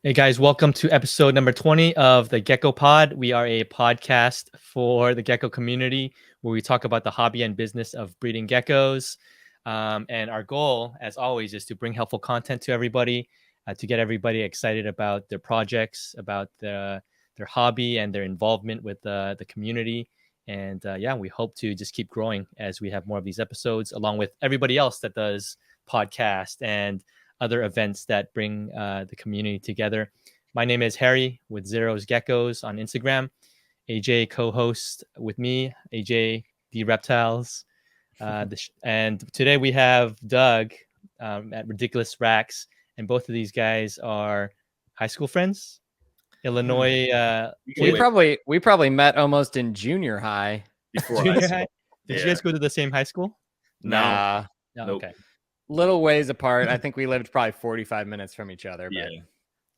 Hey guys, welcome to episode number 20 of the Gecko Pod. We are a podcast for the gecko community where we talk about the hobby and business of breeding geckos. And our goal, as always, is to bring helpful content to everybody, to get everybody excited about their projects, about their hobby and their involvement with the community. And yeah, we hope to just keep growing as we have more of these episodes, along with everybody else that does podcast and other events that bring the community together. My name is Harry with Zero's Geckos on Instagram. AJ co-host with me, AJD Reptiles. And today we have Doug at Ridiculous Rhacs. And both of these guys are high school friends. Illinois. We probably met almost in junior high. Before junior high? Did you guys go to the same high school? Nah. No. Nope. Okay. Little ways apart. I think we lived probably 45 minutes from each other. But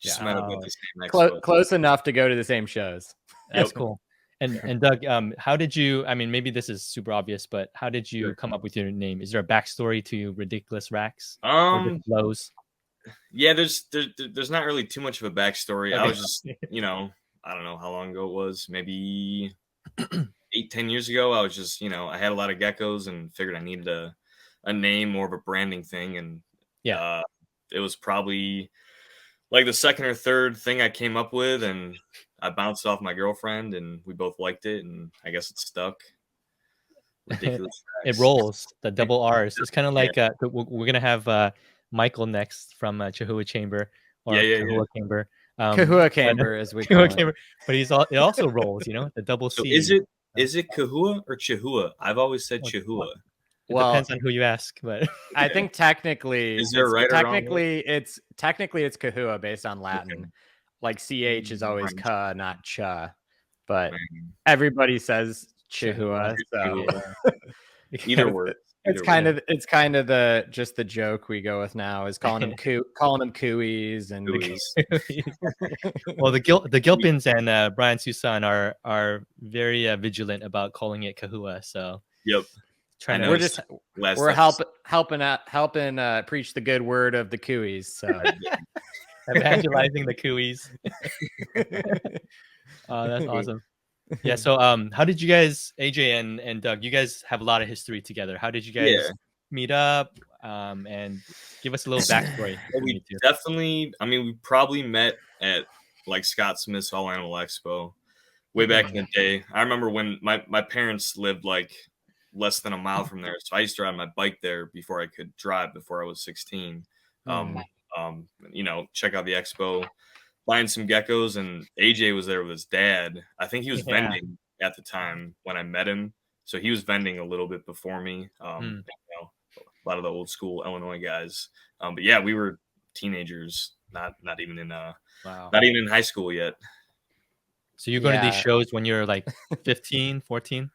just met up with the same close enough to go to the same shows. That's cool. And Doug, how did you? I mean, maybe this is super obvious, but how did you come up with your name? Is there a backstory to Ridiculous Rhacs? Flows. Yeah, there's not really too much of a backstory. Okay. I was just, I don't know how long ago it was, maybe 8-10 years ago. I was just, I had a lot of geckos and figured I needed a name, more of a branding thing, and it was probably like the second or third thing I came up with, and I bounced off my girlfriend, and we both liked it, and I guess it stuck. Ridiculous. It rolls. The double R's. It's kind of like we're gonna have Michael next from Chihuahua Chamber or Kahua Chamber. Kahua Chamber, as we call it. Chamber. But it also rolls. The double C. So is it Kahua or Chihuahua? I've always said Chihuahua. It depends on who you ask, but I think technically, is there right technically it's Kahua based on Latin. Okay. Like CH is always ka, not cha, but everybody says Chihuahua. So either word. It's kind of the just the joke we go with now is calling them Kulies and well, the Gilpins and Brian Susan are very vigilant about calling it Kahua. So yep. We're helping preach the good word of the Kulies. So evangelizing the Kulies. Oh, that's awesome. Yeah. So how did you guys, AJ and Doug, you guys have a lot of history together. How did you guys meet up? And give us a little backstory. We definitely, we probably met at like Scott Smith's All Animal Expo way back in the day. I remember when my parents lived like less than a mile from there, so I used to ride my bike there before I could drive, before I was 16. Check out the expo, buying some geckos, and AJ was there with his dad. I think he was vending at the time when I met him, so he was vending a little bit before me. A lot of the old school Illinois guys. But yeah, we were teenagers, not even in not even in high school yet. So you're going to these shows when you're like 15, 14?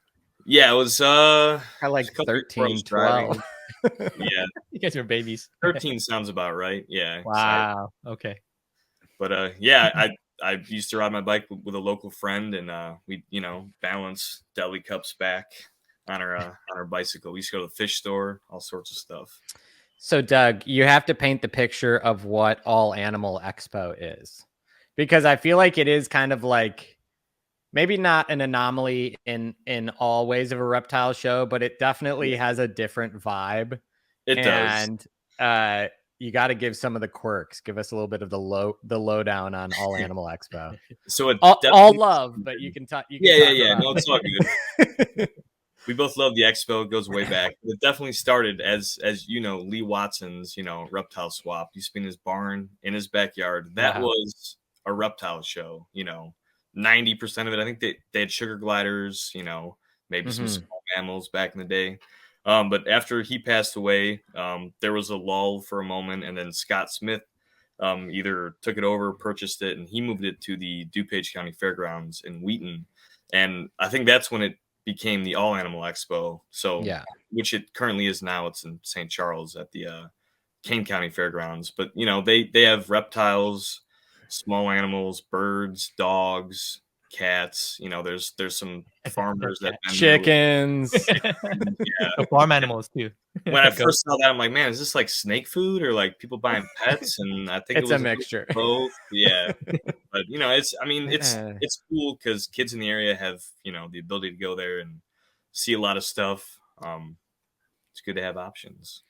Yeah, it was I like 13, 12. Yeah. You guys are babies. 13 sounds about right. Yeah. Wow. Okay. But I used to ride my bike with a local friend, and we balance deli cups back on our bicycle. We used to go to the fish store, all sorts of stuff. So Doug, you have to paint the picture of what All Animal Expo is, because I feel like it is kind of like maybe not an anomaly in all ways of a reptile show, but it definitely has a different vibe. It does. And you got to give some of the quirks. Give us a little bit of the lowdown on All Animal Expo. So all love, but you can talk. Yeah. No, it's all good. We both love the expo. It goes way back. It definitely started as Lee Watson's reptile swap. Used to be in his barn in his backyard. That was a reptile show. 90% of it, I think they had sugar gliders, maybe some small mammals back in the day. But after he passed away, there was a lull for a moment, and then Scott Smith either took it over, purchased it, and he moved it to the DuPage County Fairgrounds in Wheaton. And I think that's when it became the All Animal Expo. So, which it currently is now. It's in St. Charles at the Kane County Fairgrounds. But, they have reptiles, small animals, birds, dogs, cats. You know, there's some farmers that chickens. The farm animals too. When I first saw that, I'm like, man, is this like snake food or like people buying pets? And I think it's it was a mixture. Both. Yeah. But you know, it's cool because kids in the area have, you know, the ability to go there and see a lot of stuff. It's good to have options.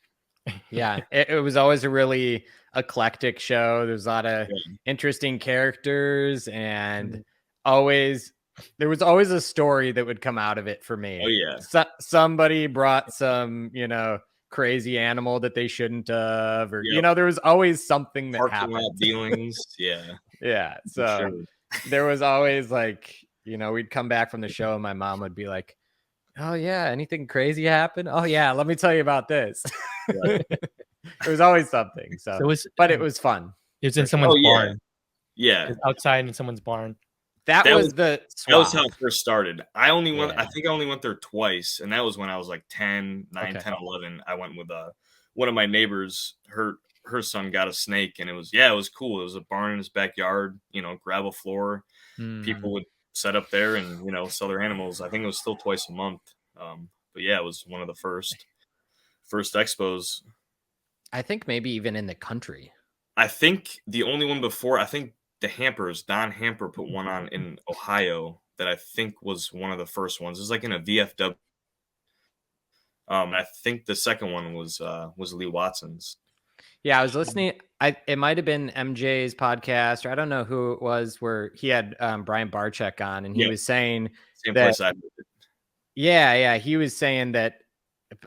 Yeah, it was always a really eclectic show. There's a lot of interesting characters, and there was always a story that would come out of it for me. Oh yeah, somebody brought some, you know, crazy animal that they shouldn't have, or you know, there was always something that happened. Dealings, yeah. So there was always like, you know, we'd come back from the show and my mom would be like, "Oh yeah, anything crazy happened? Oh yeah, let me tell you about this." There was always something. So it was fun. It was in someone's barn. Yeah. It was outside in someone's barn. That was that was how it first started. I think I only went there twice, and that was when I was like 10, 10, 11. I went with one of my neighbors. Her son got a snake, and it was cool. It was a barn in his backyard, you know, gravel floor. People would set up there and, you know, sell their animals. I think it was still twice a month. But yeah, it was one of the first expos. I think maybe even in the country. I think the only one before, I think the Hampers, Don Hamper put one on in Ohio that I think was one of the first ones. It was like in a VFW. I think the second one was Lee Watson's. Yeah, I was listening. It might have been MJ's podcast, or I don't know who it was, where he had Brian Barczyk on, and he was saying same place I did. Yeah, he was saying that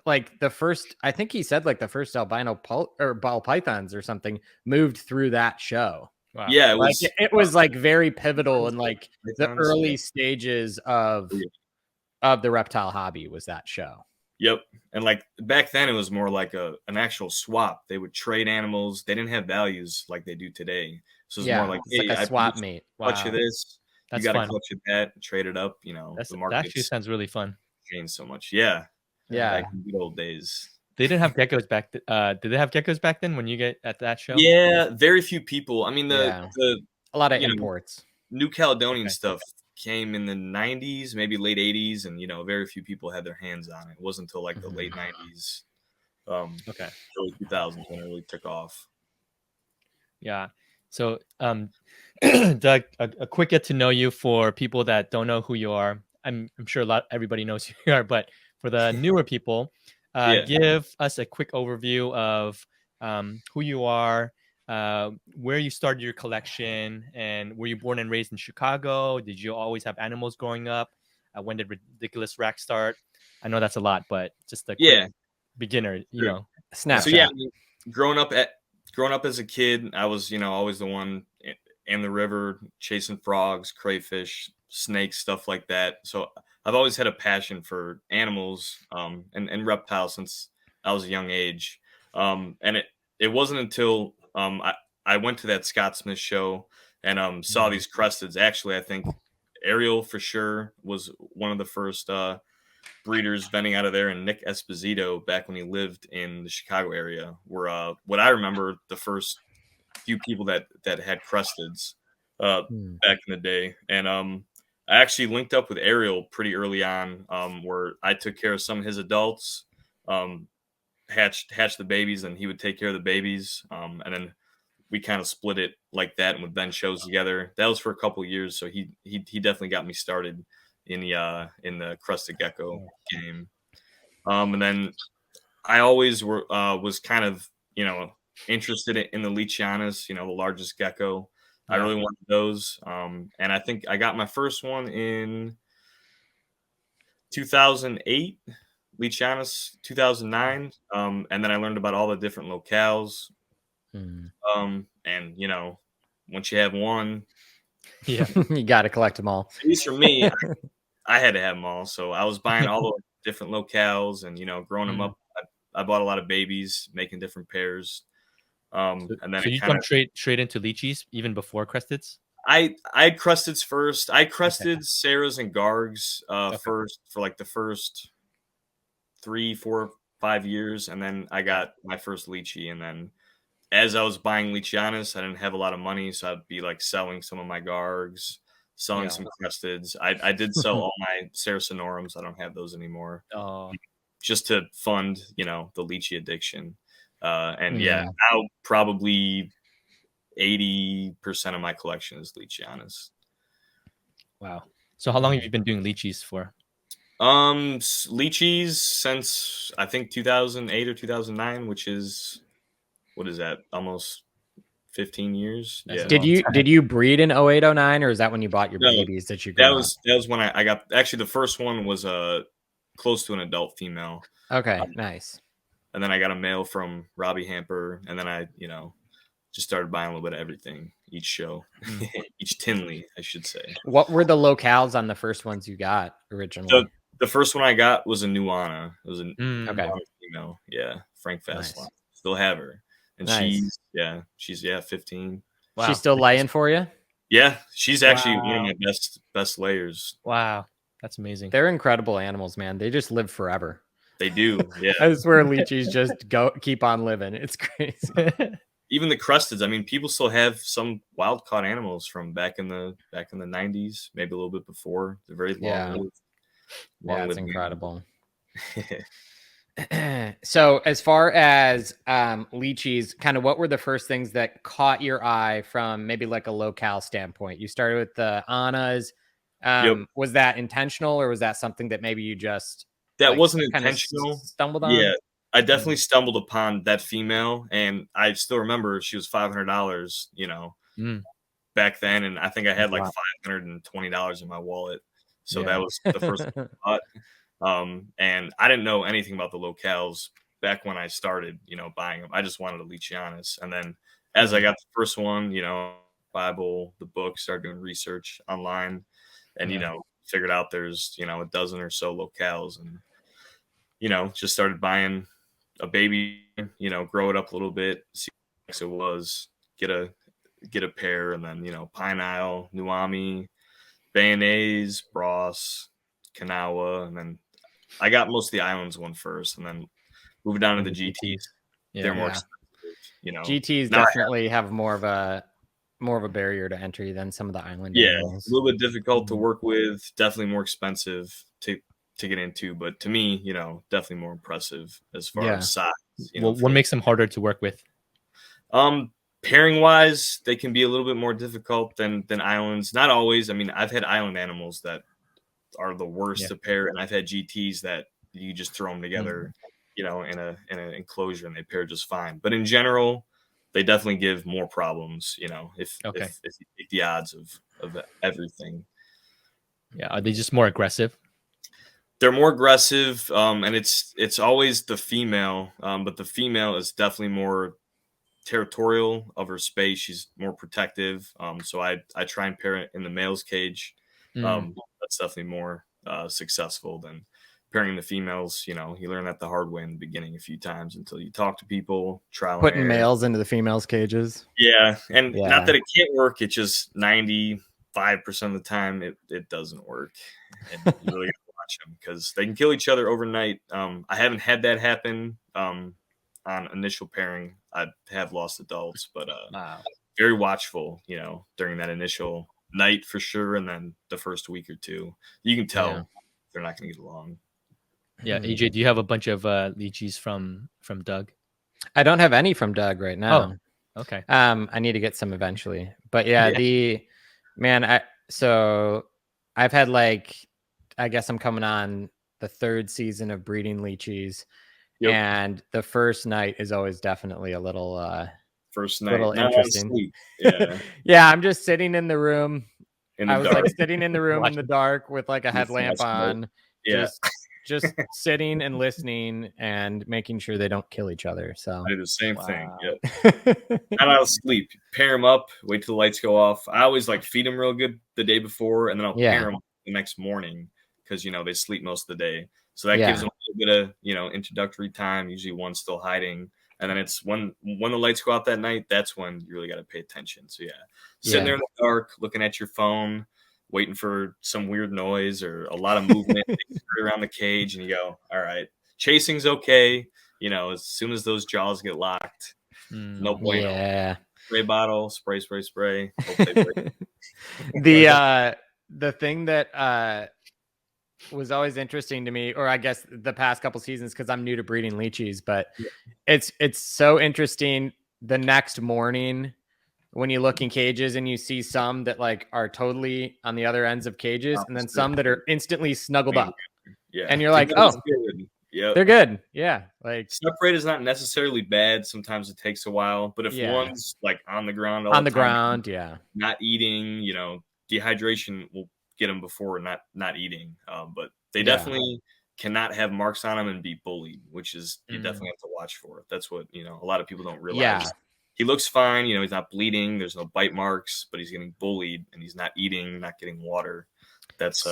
like the first, I think he said like the first albino or ball pythons or something moved through that show. Wow. Yeah, it was like very pivotal in like the early stages of the reptile hobby was that show. Yep. And like back then it was more like an actual swap. They would trade animals. They didn't have values like they do today. So it's more like, hey, like a swap meet. Clutch of this. That's you got fun. to clutch of that, trade it up, you know. The market actually sounds really fun. Changed so much. Yeah. Yeah. Back in the good old days. They didn't have geckos back did they have geckos back then when you get at that show? Yeah, very few people. I mean a lot of imports. New Caledonian stuff came in the 90s, maybe late 80s, and you know, very few people had their hands on it. It wasn't until like the late 90s, early 2000s when it really took off. Yeah. So Doug, a quick get to know you for people that don't know who you are. I'm sure everybody knows who you are, but for the newer people, give us a quick overview of who you are, where you started your collection, and were you born and raised in Chicago? Did you always have animals growing up? When did Ridiculous Rhacs start? I know that's a lot, but just a quick beginner, you know, snapshot. So growing up as a kid, I was, you know, always the one in the river chasing frogs, crayfish, snakes, stuff like that. So I've always had a passion for animals and reptiles since I was a young age. And it wasn't until I went to that Scott Smith show and saw these cresteds. Actually, I think Ariel for sure was one of the first breeders vending out of there, and Nick Esposito back when he lived in the Chicago area were what I remember the first few people that had cresteds back in the day. And I actually linked up with Ariel pretty early on, where I took care of some of his adults, hatched the babies, and he would take care of the babies. And then we kind of split it like that and would vend shows together. That was for a couple of years. So he definitely got me started in the Crested Gecko game. And then I always was kind of, you know, interested in the Leachianus, you know, the largest gecko. I really wanted those. And I think I got my first one in 2008, Leachianus 2009. And then I learned about all the different locales. And, you know, once you have one, you got to collect them all. At least for me, I had to have them all. So I was buying all the different locales and, you know, growing them up. I bought a lot of babies, making different pairs. And then so you come straight into Leachies even before cresteds? I had cresteds first. I crested Sarahs and Gargs first for like the first 3, 4, 5 years, and then I got my first Leachie. And then as I was buying Leachianus, I didn't have a lot of money, so I'd be like selling some of my Gargs, selling some cresteds. I did sell all my Saracenorums. I don't have those anymore. Just to fund, the Leachie addiction. Now probably 80% of my collection is Leachie, honest. Wow. So how long have you been doing Leachies for? Leachies since I think 2008 or 2009, which is, what is that? Almost 15 years. That's Yeah. Did you breed in 08, 09, or is that when you bought your babies that you grew that was when I got, actually the first one was close to an adult female. Okay, nice. And then I got a male from Robbie Hamper, and then I, just started buying a little bit of everything each show, each Tinley, I should say. What were the locales on the first ones you got originally? The first one I got was a Nuana. It was a okay female. Yeah, Frank Fast. Nice. Still have her, and she's 15. Wow. She's still laying for you? Yeah, she's actually one of my best layers. Wow, that's amazing. They're incredible animals, man. They just live forever. They do. Yeah, I swear Leachies just keep on living. It's crazy. Even the cresteds. I mean, people still have some wild caught animals from back in the 90s, maybe a little bit before. They're very long. Yeah, it's incredible. So as far as Leachies, kind of what were the first things that caught your eye from maybe like a locale standpoint? You started with the Annas. Was that intentional, or was that something that maybe you just wasn't intentional? Stumbled on? Yeah, I definitely stumbled upon that female, and I still remember she was $500, back then, and I think I had like $520 in my wallet. So that was the first one I bought. And I didn't know anything about the locales back when I started, buying them. I just wanted a Leachianus. And then as I got the first one, Bible, the book, started doing research online, and, figured out there's, a dozen or so locales, and, just started buying a baby, grow it up a little bit, see what it was, get a pair, and then, Pine Isle, Nuami, Bayonnaise, Rhas, Kanawha, and then I got most of the islands one first, and then moved down to the GTs. They're more expensive, GTs definitely have more of a barrier to entry than some of the island animals. A little bit difficult to work with, definitely more expensive to get into, but to me, definitely more impressive as far as size. What makes them harder to work with? Pairing wise, they can be a little bit more difficult than islands. Not always. I mean, I've had island animals that are the worst to pair, and I've had GTs that you just throw them together, in an enclosure, and they pair just fine. But in general, they definitely give more problems. If you take the odds of everything. Yeah, are they just more aggressive? They're more aggressive, and it's always the female, but the female is definitely more territorial of her space. She's more protective, so I try and pair it in the male's cage. That's definitely more successful than pairing the females. You learn that the hard way in the beginning a few times until you talk to people, putting males into the females' cages. And not that it can't work, it's just 95% of the time it doesn't work, and you really gotta watch them because they can kill each other overnight. I haven't had that happen on initial pairing. I have lost adults, but very watchful, during that initial night for sure, and then the first week or two, you can tell they're not going to get along. Yeah, AJ, do you have a bunch of Leachies from Doug? I don't have any from Doug right now. Oh, okay. I need to get some eventually, but so I've had I guess I'm coming on the third season of breeding Leachies. And the first night is always definitely a little interesting. I'm just sitting in the room. I was sitting in the room in the dark with a headlamp on, just sitting and listening and making sure they don't kill each other. So I do the same thing. Not out of sleep, pair them up, wait till the lights go off. I always feed them real good the day before, and then I'll pair them the next morning because they sleep most of the day. So that gives them a little bit of, introductory time. Usually one's still hiding. And then it's when the lights go out that night, that's when you really got to pay attention. So sitting there in the dark, looking at your phone, waiting for some weird noise or a lot of movement around the cage. And you go, all right, chasing's okay. As soon as those jaws get locked, no bueno. spray bottle, spray. Hope they break. The thing that was always interesting to me, or I guess the past couple seasons, because I'm new to breeding Leachies, but it's so interesting the next morning when you look in cages and you see some that like are totally on the other ends of cages, and then some that are instantly snuggled up. Yeah. And you're like, oh, yeah, they're good. Yeah. Like separate is not necessarily bad. Sometimes it takes a while, but if one's like on the ground, all on the the time, ground, not eating, dehydration will get them before not eating. But they definitely cannot have marks on them and be bullied, which is you definitely have to watch for. That's what a lot of people don't realize. Yeah. He looks fine, he's not bleeding, there's no bite marks, but he's getting bullied and he's not eating, not getting water. That's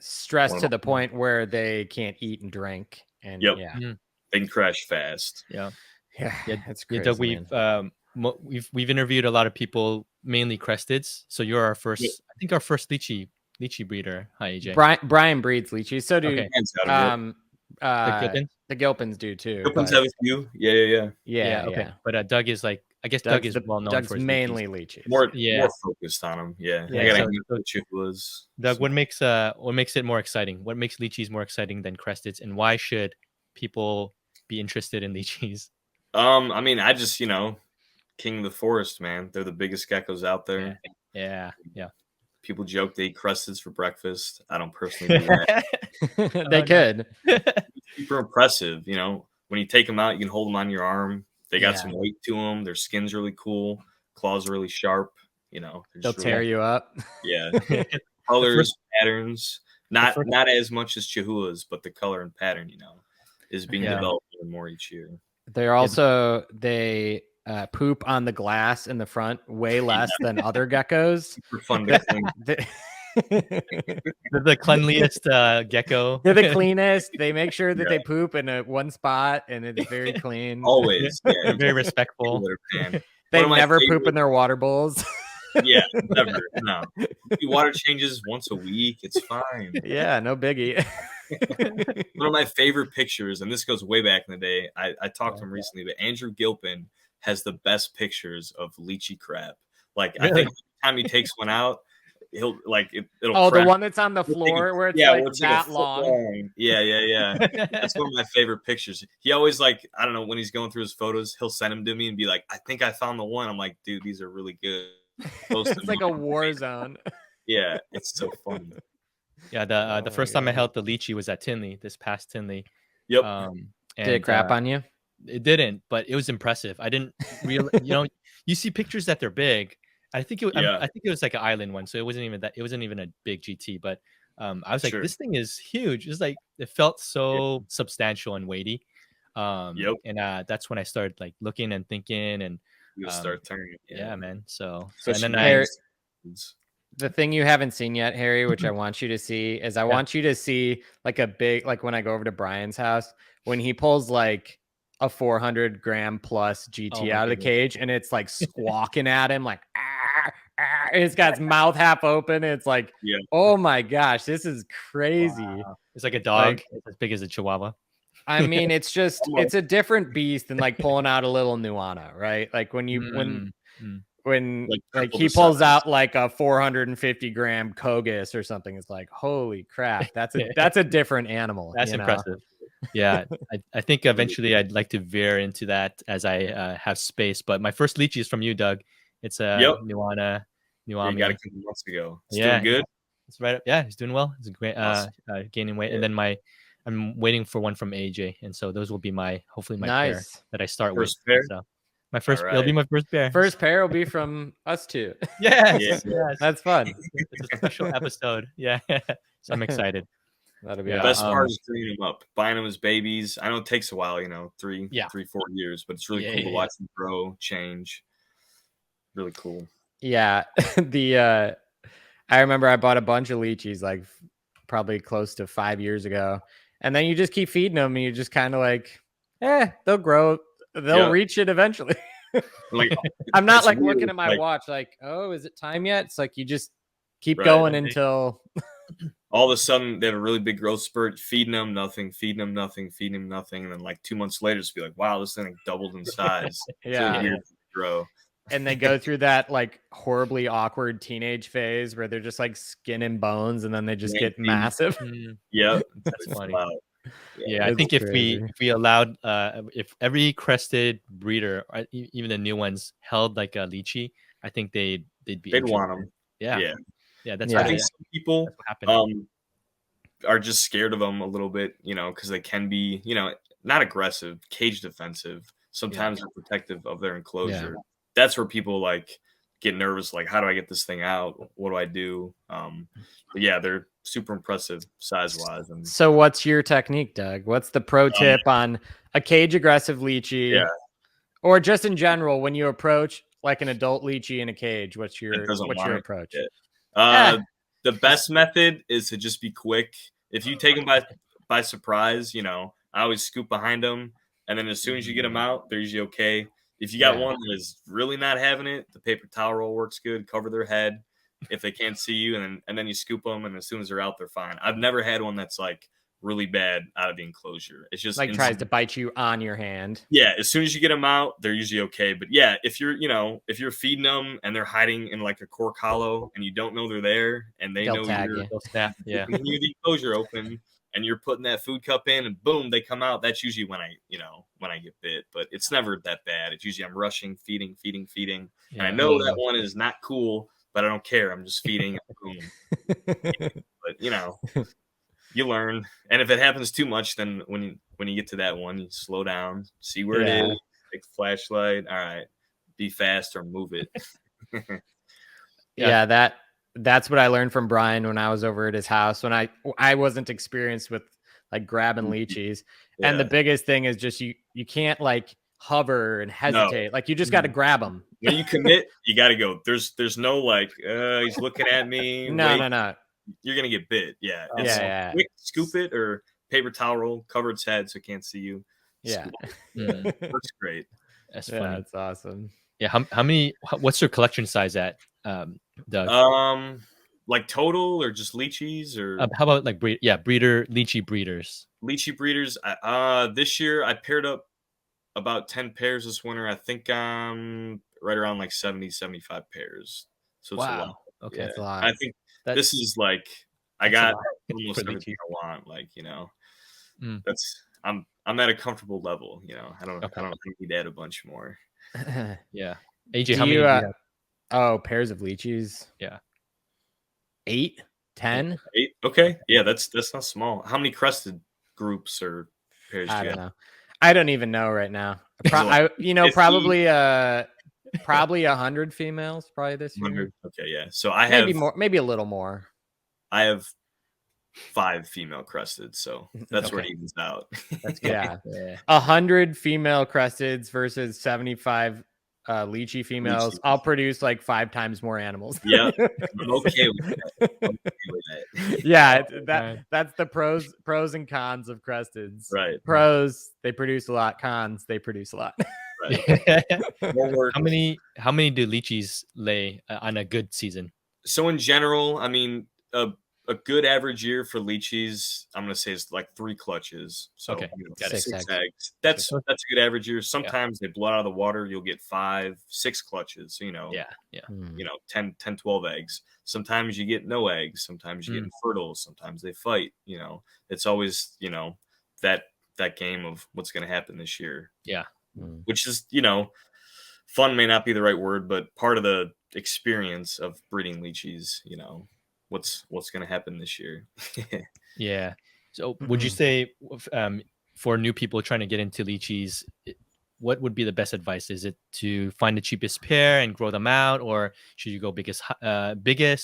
stress to the point where they can't eat and drink. And they can crash fast. Yeah, that's crazy. Doug, we've interviewed a lot of people, mainly cresteds. So you're our first, I think our first Leachie breeder. Hi, AJ. Brian breeds Leachies. So do the Gilpins do too. Gilpins have a few. Yeah. Okay. But Doug is like, I guess Doug is well known for his mainly Leachies. More focused on them. Yeah. Doug, what makes it more exciting? What makes Leachies more exciting than cresteds, and why should people be interested in Leachies? I mean, I just king of the forest, man. They're the biggest geckos out there. Yeah. People joke they eat cresteds for breakfast. I don't personally do that. They could. Super impressive. When you take them out, you can hold them on your arm. They got some weight to them. Their skin's really cool. Claws are really sharp. They'll tear you up. Yeah. Colors, patterns. Not as much as Chihuahuas, but the color and pattern, is being developed more each year. They're also they poop on the glass in the front way less than other geckos. Super fun to clean. They're the cleanliest gecko. They're the cleanest. They make sure that they poop in one spot and it's very clean. Always. Yeah. Very respectful. They never poop in their water bowls. Yeah, never. No. Water changes once a week. It's fine. Yeah, no biggie. One of my favorite pictures, and this goes way back in the day. I talked to him recently, but Andrew Gilpin has the best pictures of Leachie crab. Like I think every time he takes one out, he'll like it'll. Oh, the one that's on the floor where it's that long. Yeah. That's one of my favorite pictures. He always I don't know, when he's going through his photos, he'll send them to me and be like, "I think I found the one." I'm like, "Dude, these are really good." It's like a war zone. Yeah, it's so funny. Yeah, the first time I held the Leachie was at Tinley, this past Tinley. Yep. Did it crap on you? It didn't, but it was impressive. I didn't really, you see pictures that they're big. I think it was like an island one, so it wasn't even a big GT. But I was like, this thing is huge. It's like it felt so substantial and weighty. And that's when I started like looking and thinking, and you'll start turning. Yeah, man. So and then the thing you haven't seen yet, Harry, which I want you to see, is I want you to see like a big, like when I go over to Brian's house, when he pulls like a 400 gram plus GT out of the cage, and it's like squawking at him, like, and it's got its mouth half open. It's like, oh my gosh, this is crazy. Wow. It's like a dog. It's as big as a Chihuahua. I mean, it's just, it's a different beast than like pulling out a little Nuana, right? Like when he pulls out like a 450 gram Kogus or something, it's like, holy crap, that's a different animal. That's impressive. Yeah, I think eventually I'd like to veer into that as I have space. But my first Leachie is from you, Doug. It's a Nuana. You got a couple months ago. It's doing good. It's right up. Yeah, he's doing well. He's great. Gaining weight, and then I'm waiting for one from AJ, and so those will be hopefully my pair that I start first with. Pair? So my first, it'll be my first pair. First pair will be from us two. Yes, that's fun. It's a special episode. Yeah, so I'm excited. That'll be the best part is bringing them up, buying them as babies. I know it takes a while, 3, 4 years, but it's really cool to watch them grow, change. Really cool. Yeah, I remember I bought a bunch of Leachies like probably close to 5 years ago, and then you just keep feeding them, and you're just kind of like, they'll grow, they'll reach it eventually. Like, I'm not like looking at my watch like, oh, is it time yet? It's like you just keep going until all of a sudden they have a really big growth spurt, feeding them nothing, feeding them nothing, feeding them nothing, and then like 2 months later, just be like, wow, this thing doubled in size. Yeah, really weird to grow. and they go through that like horribly awkward teenage phase where they're just like skin and bones, and then they just get massive. Yeah, That's funny. Wow. Yeah, I think if we allowed if every crested breeder, or even the new ones, held like a Leachie, I think they'd want them. Yeah, that's I think some people are just scared of them a little bit, you know, because they can be, you know, not aggressive, cage defensive. Sometimes they're protective of their enclosure. That's where people like get nervous, like, how do I get this thing out? What do I do? But yeah, they're super impressive size wise. And so what's your technique, Doug? What's the pro tip on a cage aggressive Leachie? Yeah. Or just in general, when you approach like an adult Leachie in a cage, what's your approach? The best method is to just be quick. If you take them by surprise, you know, I always scoop behind them, and then as soon as you get them out, they're usually okay. If you got one that is really not having it, the paper towel roll works good. Cover their head if they can't see you, and then you scoop them, and as soon as they're out, they're fine. I've never had one that's like really bad out of the enclosure. It's just like tries to bite you on your hand. Yeah, as soon as you get them out, they're usually okay. But yeah, if you're feeding them and they're hiding in like a cork hollow and you don't know they're there, and they'll know they'll snap. Yeah, you leave the enclosure open and you're putting that food cup in, and boom, they come out. That's usually when I get bit. But it's never that bad. It's usually I'm rushing, feeding. And I know that one is not cool, but I don't care. I'm just feeding. Boom. But you know. You learn, and if it happens too much, then when you get to that one, you slow down, see where it is, take the flashlight. All right, be fast or move it. That's what I learned from Brian when I was over at his house when I wasn't experienced with like grabbing Leachies. And the biggest thing is just you can't like hover and hesitate. Like you just got to grab them. When you commit, you got to go. There's no like he's looking at me. No. You're gonna get bit. Yeah. Quick, scoop it or paper towel roll, cover its head so it can't see you. Works great. That's funny. That's awesome. Yeah. How many? What's your collection size at, Doug? Like total or just Leachies or how about like Leachie breeders? Leachie breeders. This year I paired up about 10 pairs this winter. I think right around like 70-75 pairs. So it's a lot. Okay, that's a lot. I think this is like I got almost everything I want. Like, you know, I'm at a comfortable level. You know, I don't need to add a bunch more. Yeah, AJ, how many do you have? Oh, pairs of Leachies. Yeah, 8, 10. 8. Okay, yeah, that's not small. How many crested groups or pairs? I don't know. I don't even know right now. Probably 100 females probably this year. 100. Okay, yeah. So I have maybe a little more. I have 5 female crested, so that's where it evens out. That's good. Yeah. 100 female cresteds versus 75 Leachie females. I'll produce like 5 times more animals. Yeah, I'm okay with that. Yeah, that's the pros and cons of cresteds. Right. Pros, they produce a lot. Cons, they produce a lot. Right. How many do Leachies lay on a good season? So in general, I mean, a good average year for Leachies, I'm gonna say is like 3 clutches. So 6 eggs. That's a good average year. Sometimes they blow out of the water, you'll get 5, 6 clutches. So, you know, 10, 12 eggs. Sometimes you get no eggs. Sometimes you get infertile. Sometimes they fight. You know, it's always, you know, that game of what's gonna happen this year. Yeah. Which is, you know, fun may not be the right word, but part of the experience of breeding Leachies, you know, what's going to happen this year. Yeah. So would you say for new people trying to get into Leachies, what would be the best advice? Is it to find the cheapest pair and grow them out, or should you go biggest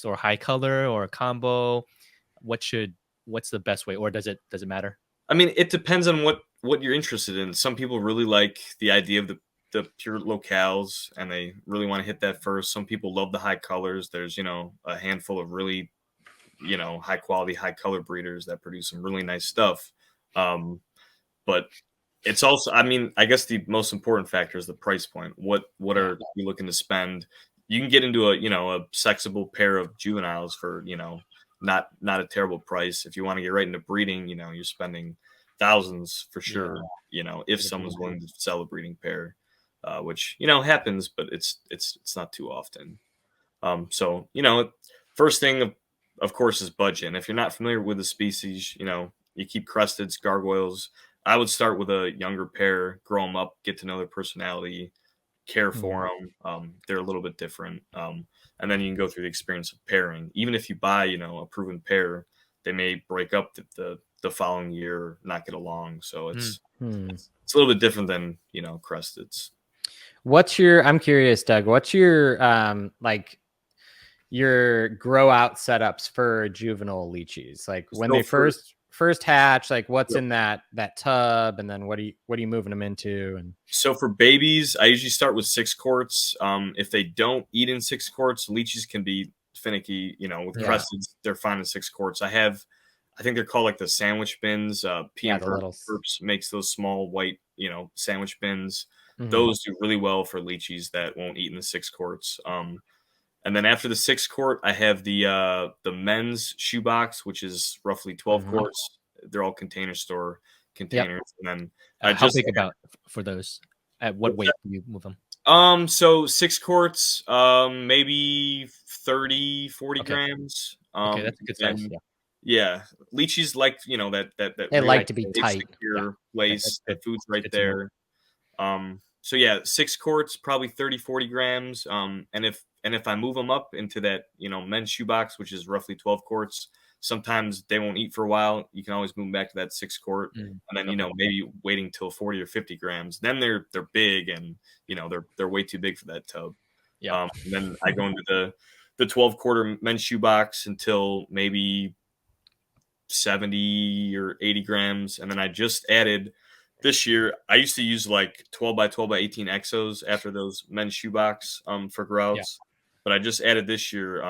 or high color or a combo? What's the best way, or does it matter? I mean, it depends on what you're interested in. Some people really like the idea of the pure locales and they really want to hit that first. Some people love the high colors. There's, you know, a handful of really, you know, high quality, high color breeders that produce some really nice stuff. But it's also, I mean, I guess the most important factor is the price point. What are you looking to spend? You can get into a sexable pair of juveniles for, you know, not a terrible price. If you want to get right into breeding, you know, you're spending thousands for sure, you know, if someone's willing to sell a breeding pair. which happens, but it's not too often. So first thing of course is budget. And if you're not familiar with the species, you keep cresteds, gargoyles. I would start with a younger pair, grow them up, get to know their personality, care for them. They're a little bit different. And then you can go through the experience of pairing. Even if you buy, a proven pair, they may break up the following year, or not get along. So it's a little bit different than, cresteds. I'm curious, Doug, what's your your grow out setups for juvenile leachies? Like when they first hatch, like what's in that tub, and then what are you moving them into? And so for babies, I usually start with 6 quarts. If they don't eat in 6 quarts, leachies can be finicky. With cresteds, they're fine in 6 quarts. I think they're called like the sandwich bins. Frapps makes those small white, sandwich bins. Those do really well for leachies that won't eat in the 6 quarts. And then after the 6 quart, I have the men's shoebox, which is roughly 12 quarts. They're all container store containers. Yep. And then how big about for those? At what weight do you move them? So 6 quarts, maybe 30, 40 grams. Okay, that's a good size. Yeah. Leachies like, that they like to be tight. Secure place. The food's right there. So yeah, 6 quarts, probably 30, 40 grams. And if I move them up into that, men's shoebox, which is roughly 12 quarts, sometimes they won't eat for a while. You can always move them back to that 6 quart, and then maybe waiting till 40 or 50 grams. Then they're big, and they're way too big for that tub. Yeah. And then I go into the 12 quarter men's shoebox until maybe 70 or 80 grams, and then I just added. This year, I used to use like 12 by 12 by 18 exos after those men's shoebox for grouts. But I just added this year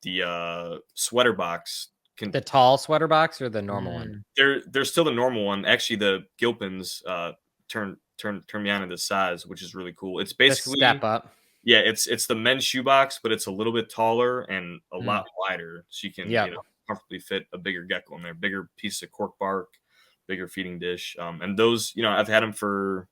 the sweater box. The tall sweater box or the normal one? They're still the normal one. Actually, the Gilpins turn me on to this size, which is really cool. It's basically step up. Yeah, it's the men's shoebox, but it's a little bit taller and a lot wider, so you can comfortably fit a bigger gecko in there. Bigger piece of cork bark, bigger feeding dish, and those I've had them for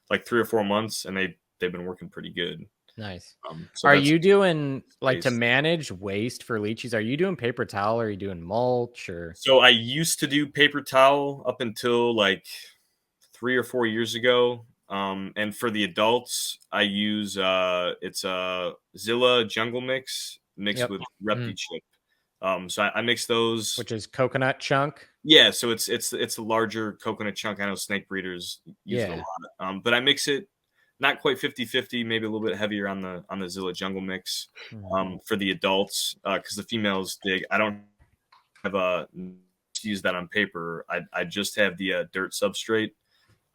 like 3 or 4 months, and they've been working pretty good. Nice. So are you doing to manage waste for leachies? Are you doing paper towel, or are you doing mulch? Or so I used to do paper towel up until like 3 or 4 years ago. And for the adults, I use it's a Zilla Jungle Mix mixed with Repti Chip. So I mix those, which is coconut chunk. Yeah, so it's a larger coconut chunk. I know snake breeders use it a lot. But I mix it not quite 50-50, maybe a little bit heavier on the Zilla Jungle Mix for the adults, because the females dig. I don't have use that on paper. I just have the dirt substrate.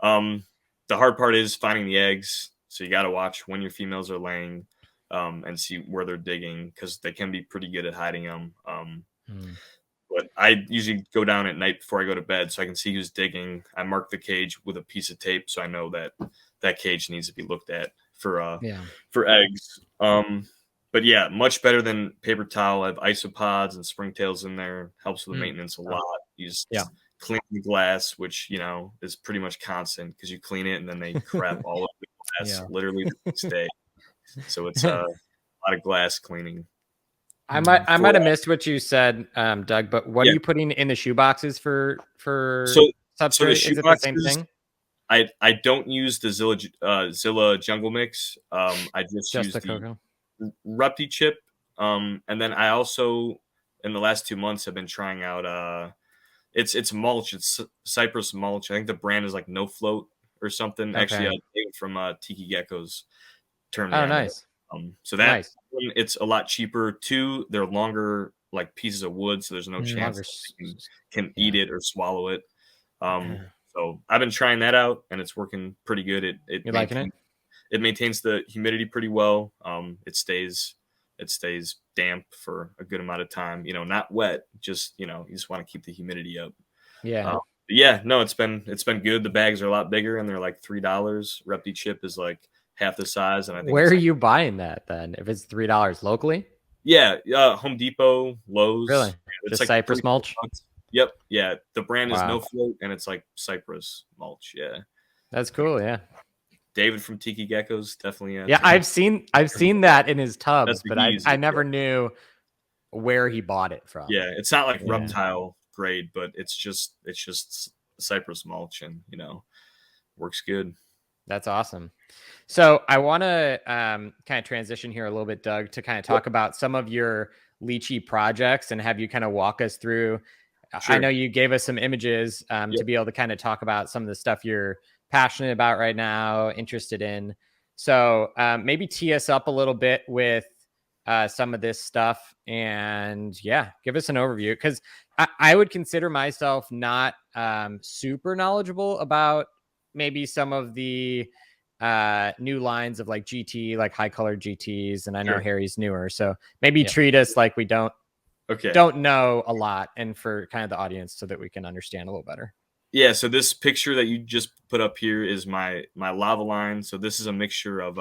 The hard part is finding the eggs, so you got to watch when your females are laying and see where they're digging, because they can be pretty good at hiding them. But I usually go down at night before I go to bed so I can see who's digging. I mark the cage with a piece of tape so I know that cage needs to be looked at for eggs. But yeah, much better than paper towel. I have isopods and springtails in there. Helps with the maintenance a lot. You just clean the glass, which is pretty much constant, because you clean it and then they crap all over the glass literally the next day. So it's a lot of glass cleaning. I might have missed what you said, Doug, but what are you putting in the shoe boxes for substrate? So the shoe is it boxes, the same thing? I don't use the Zilla Jungle Mix. I just use the cocoa Repti Chip. And then I also, in the last 2 months, have been trying out it's mulch. It's cypress mulch. I think the brand is like No Float or something. Okay. Actually, from Tiki Geckos. Nice. So that one, it's a lot cheaper too. They're longer, like pieces of wood, so there's no chance you can eat it or swallow it. So I've been trying that out, and it's working pretty good. You're liking it? It maintains the humidity pretty well. It stays damp for a good amount of time. Not wet. Just you just want to keep the humidity up. Yeah. No, it's been good. The bags are a lot bigger, and they're like $3. Repti Chip is like half the size, and I think. Where are you buying that then? If it's $3 locally? Yeah, Home Depot, Lowe's. Really? Just like cypress mulch. Yep. Yeah, the brand is No Float, and it's like cypress mulch. Yeah, that's cool. Yeah, David from Tiki Geckos, definitely. Yeah, I've seen that in his tubs, but I never yeah. knew where he bought it from. Yeah, it's not like Yeah. reptile grade, but it's just cypress mulch, and works good. That's awesome. So I want to kind of transition here a little bit, Doug, to kind of talk about some of your Leachie projects and have you kind of walk us through. Sure. I know you gave us some images to be able to kind of talk about some of the stuff you're passionate about right now, interested in. So maybe tee us up a little bit with some of this stuff, and give us an overview, because I would consider myself not super knowledgeable about maybe some of the new lines of like GT, like high colored GTs, and I know Harry's newer, so maybe treat us like we don't know a lot, and for kind of the audience so that we can understand a little better. Yeah, so this picture that you just put up here is my lava line. So this is a mixture of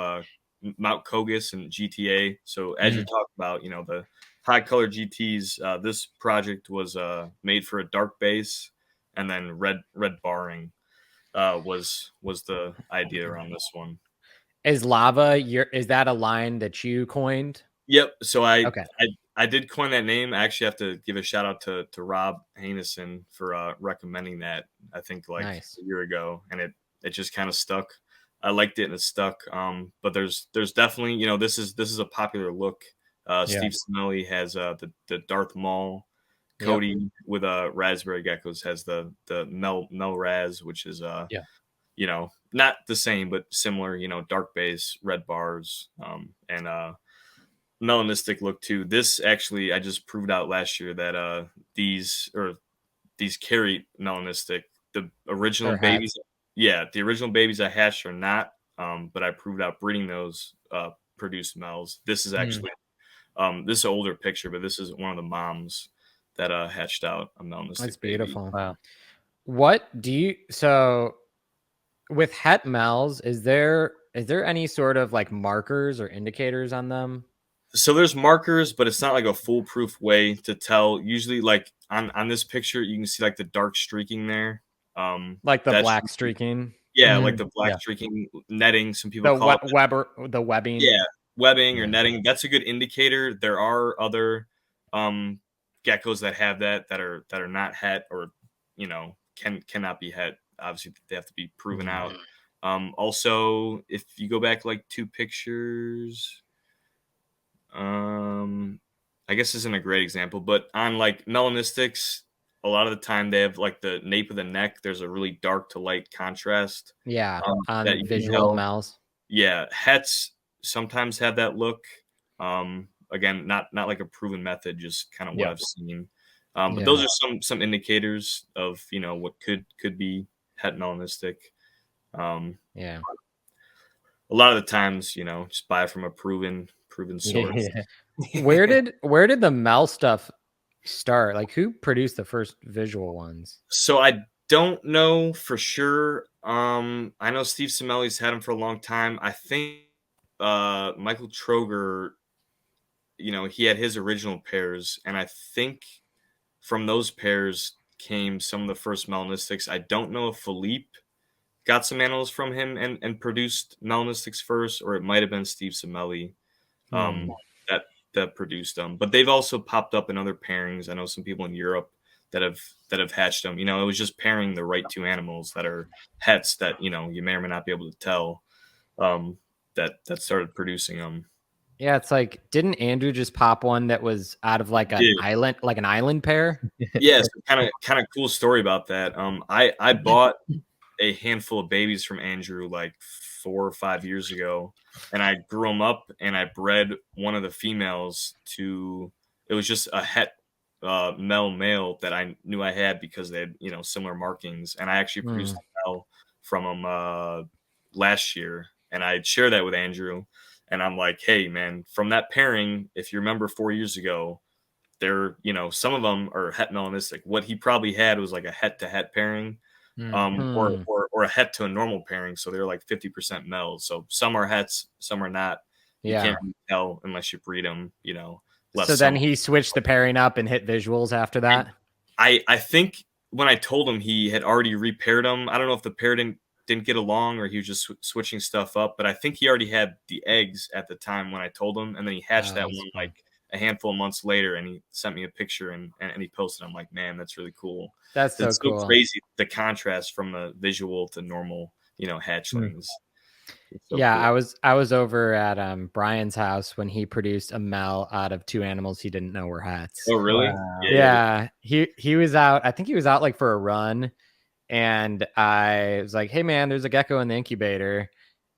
Mount Kogus and GTA. So as you're talking about, the high color GTs, this project was made for a dark base, and then red barring was the idea around this one. Is lava is that a line that you coined? Yep. So I did coin that name. I actually have to give a shout out to Rob Hanison for recommending that, I think like a year ago, and it just kind of stuck. I liked it and it stuck. But there's definitely, this is a popular look. Steve Simelli has the Darth Maul. Cody with Raspberry Geckos has the Mel Rhas, which is not the same but similar, dark base, red bars, and melanistic look too. This actually I just proved out last year that these carry melanistic. The original babies, the original babies I hatched are not, but I proved out breeding those produced mels. This is actually this is an older picture, but this is one of the moms that hatched out a melanistic. That's beautiful. Baby. Wow. What do you with het mels, is there any sort of like markers or indicators on them? So there's markers, but it's not like a foolproof way to tell. Usually, like on this picture, you can see like the dark streaking there. Like the black streaking. Yeah, like the black streaking netting. Some people call it the webbing. Yeah, webbing or netting. That's a good indicator. There are other geckos that have that are not het, or cannot be het. Obviously, they have to be proven out. Also, if you go back like 2 pictures, I guess this isn't a great example, but on like melanistics, a lot of the time they have like the nape of the neck. There's a really dark to light contrast. Yeah, on visual mels. Yeah, hets sometimes have that look. Again, not like a proven method, just kind of what I've seen. But those are some indicators of what could be het melanistic. A lot of the times, just buy from a proven source. Where did the mel stuff start? Like, who produced the first visual ones? So I don't know for sure. I know Steve Simelli's had them for a long time. I think Michael Troger, he had his original pairs, and I think from those pairs came some of the first melanistics. I don't know if Philippe got some animals from him and produced melanistics first, or it might have been Steve Simelli that produced them. But they've also popped up in other pairings. I know some people in Europe that have hatched them. It was just pairing the right 2 animals that are hets that you may or may not be able to tell that started producing them. Yeah, it's like, didn't Andrew just pop one that was out of like an island pair? Yeah, so kind of cool story about that. I bought a handful of babies from Andrew like 4 or 5 years ago, and I grew them up, and I bred one of the females to. It was just a het male that I knew I had because they had similar markings, and I actually produced a male from them last year, and I shared that with Andrew. And I'm like, hey, man, from that pairing, if you remember 4 years ago, they're, some of them are het melanistic. What he probably had was like a het to het pairing, or a het to a normal pairing. So they're like 50% mels. So some are hets, some are not. You can't really tell unless you breed them, So then he switched the pairing up and hit visuals after that? I think when I told him, he had already repaired them. I don't know if the pair didn't didn't get along, or he was just switching stuff up. But I think he already had the eggs at the time when I told him, and then he hatched that one fun. like a handful of months later, and he sent me a picture and he posted. I'm like, man, that's really cool. That's so It's cool. so crazy, the contrast from the visual to normal, hatchlings. So yeah, cool. I was over at Brian's house when he produced a male out of 2 animals he didn't know were hats. Oh, really? Wow. Yeah, he was out. I think he was out like for a run, and I was like, "Hey, man, there's a gecko in the incubator,"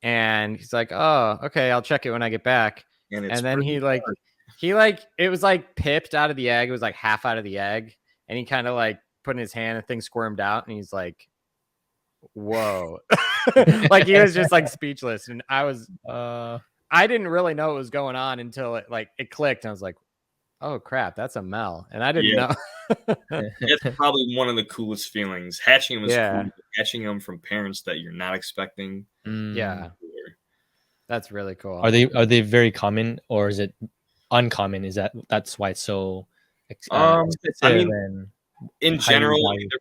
and he's like, "Oh, okay, I'll check it when I get back." And And then he it was like pipped out of the egg. It was like half out of the egg, and he kind of like put in his hand, and thing squirmed out, and he's like, "Whoa!" Like he was just like speechless, and I didn't really know what was going on until it clicked, and I was like, "Oh crap, that's a Mel," and I didn't know. It's probably one of the coolest feelings. Hatching them is Yeah. cool. Hatching them from parents that you're not expecting. Yeah, that's really cool. Are they very common, or is it uncommon? That's why it's so I mean, and in highly general, valued?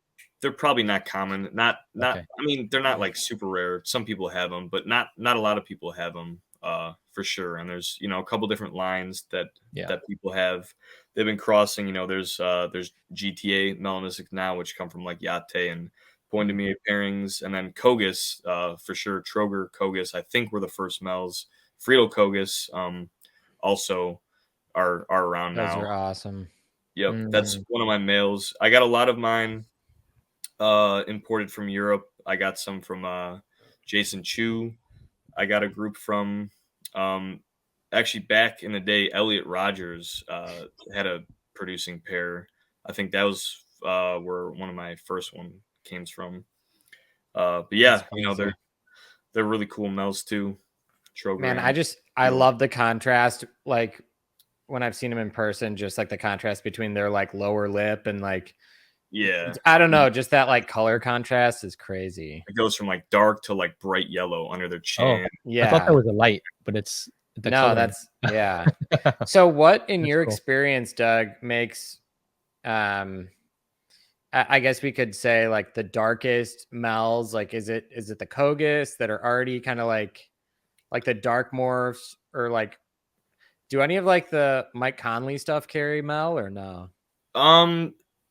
they're probably not common. Not. Okay. I mean, they're not like super rare. Some people have them, but not a lot of people have them. For sure. And there's a couple different lines that people have. They've been crossing. There's GTA melanistic now, which come from like Yate and Pointemia pairings, and then Kogus, for sure. Troger, Kogus, I think were the first males. Frito Kogus, also are around now. Those are awesome. Yep, that's one of my males. I got a lot of mine imported from Europe. I got some from Jason Chu. I got a group from actually back in the day, Elliot Rogers had a producing pair. I think that was where one of my first one came from. But yeah, they're really cool males too. Man, I love the contrast. Like when I've seen them in person, just like the contrast between their like lower lip and like, I don't know, just that like color contrast is crazy. It goes from like dark to like bright yellow under their chin. Oh, yeah. I thought that was a light, but it's the color. That's yeah. So what in your cool. experience, Doug, makes I guess we could say like the darkest mels, like is it the Kogus that are already kind of like the dark morphs, or like do any of like the Mike Conley stuff carry mel or no?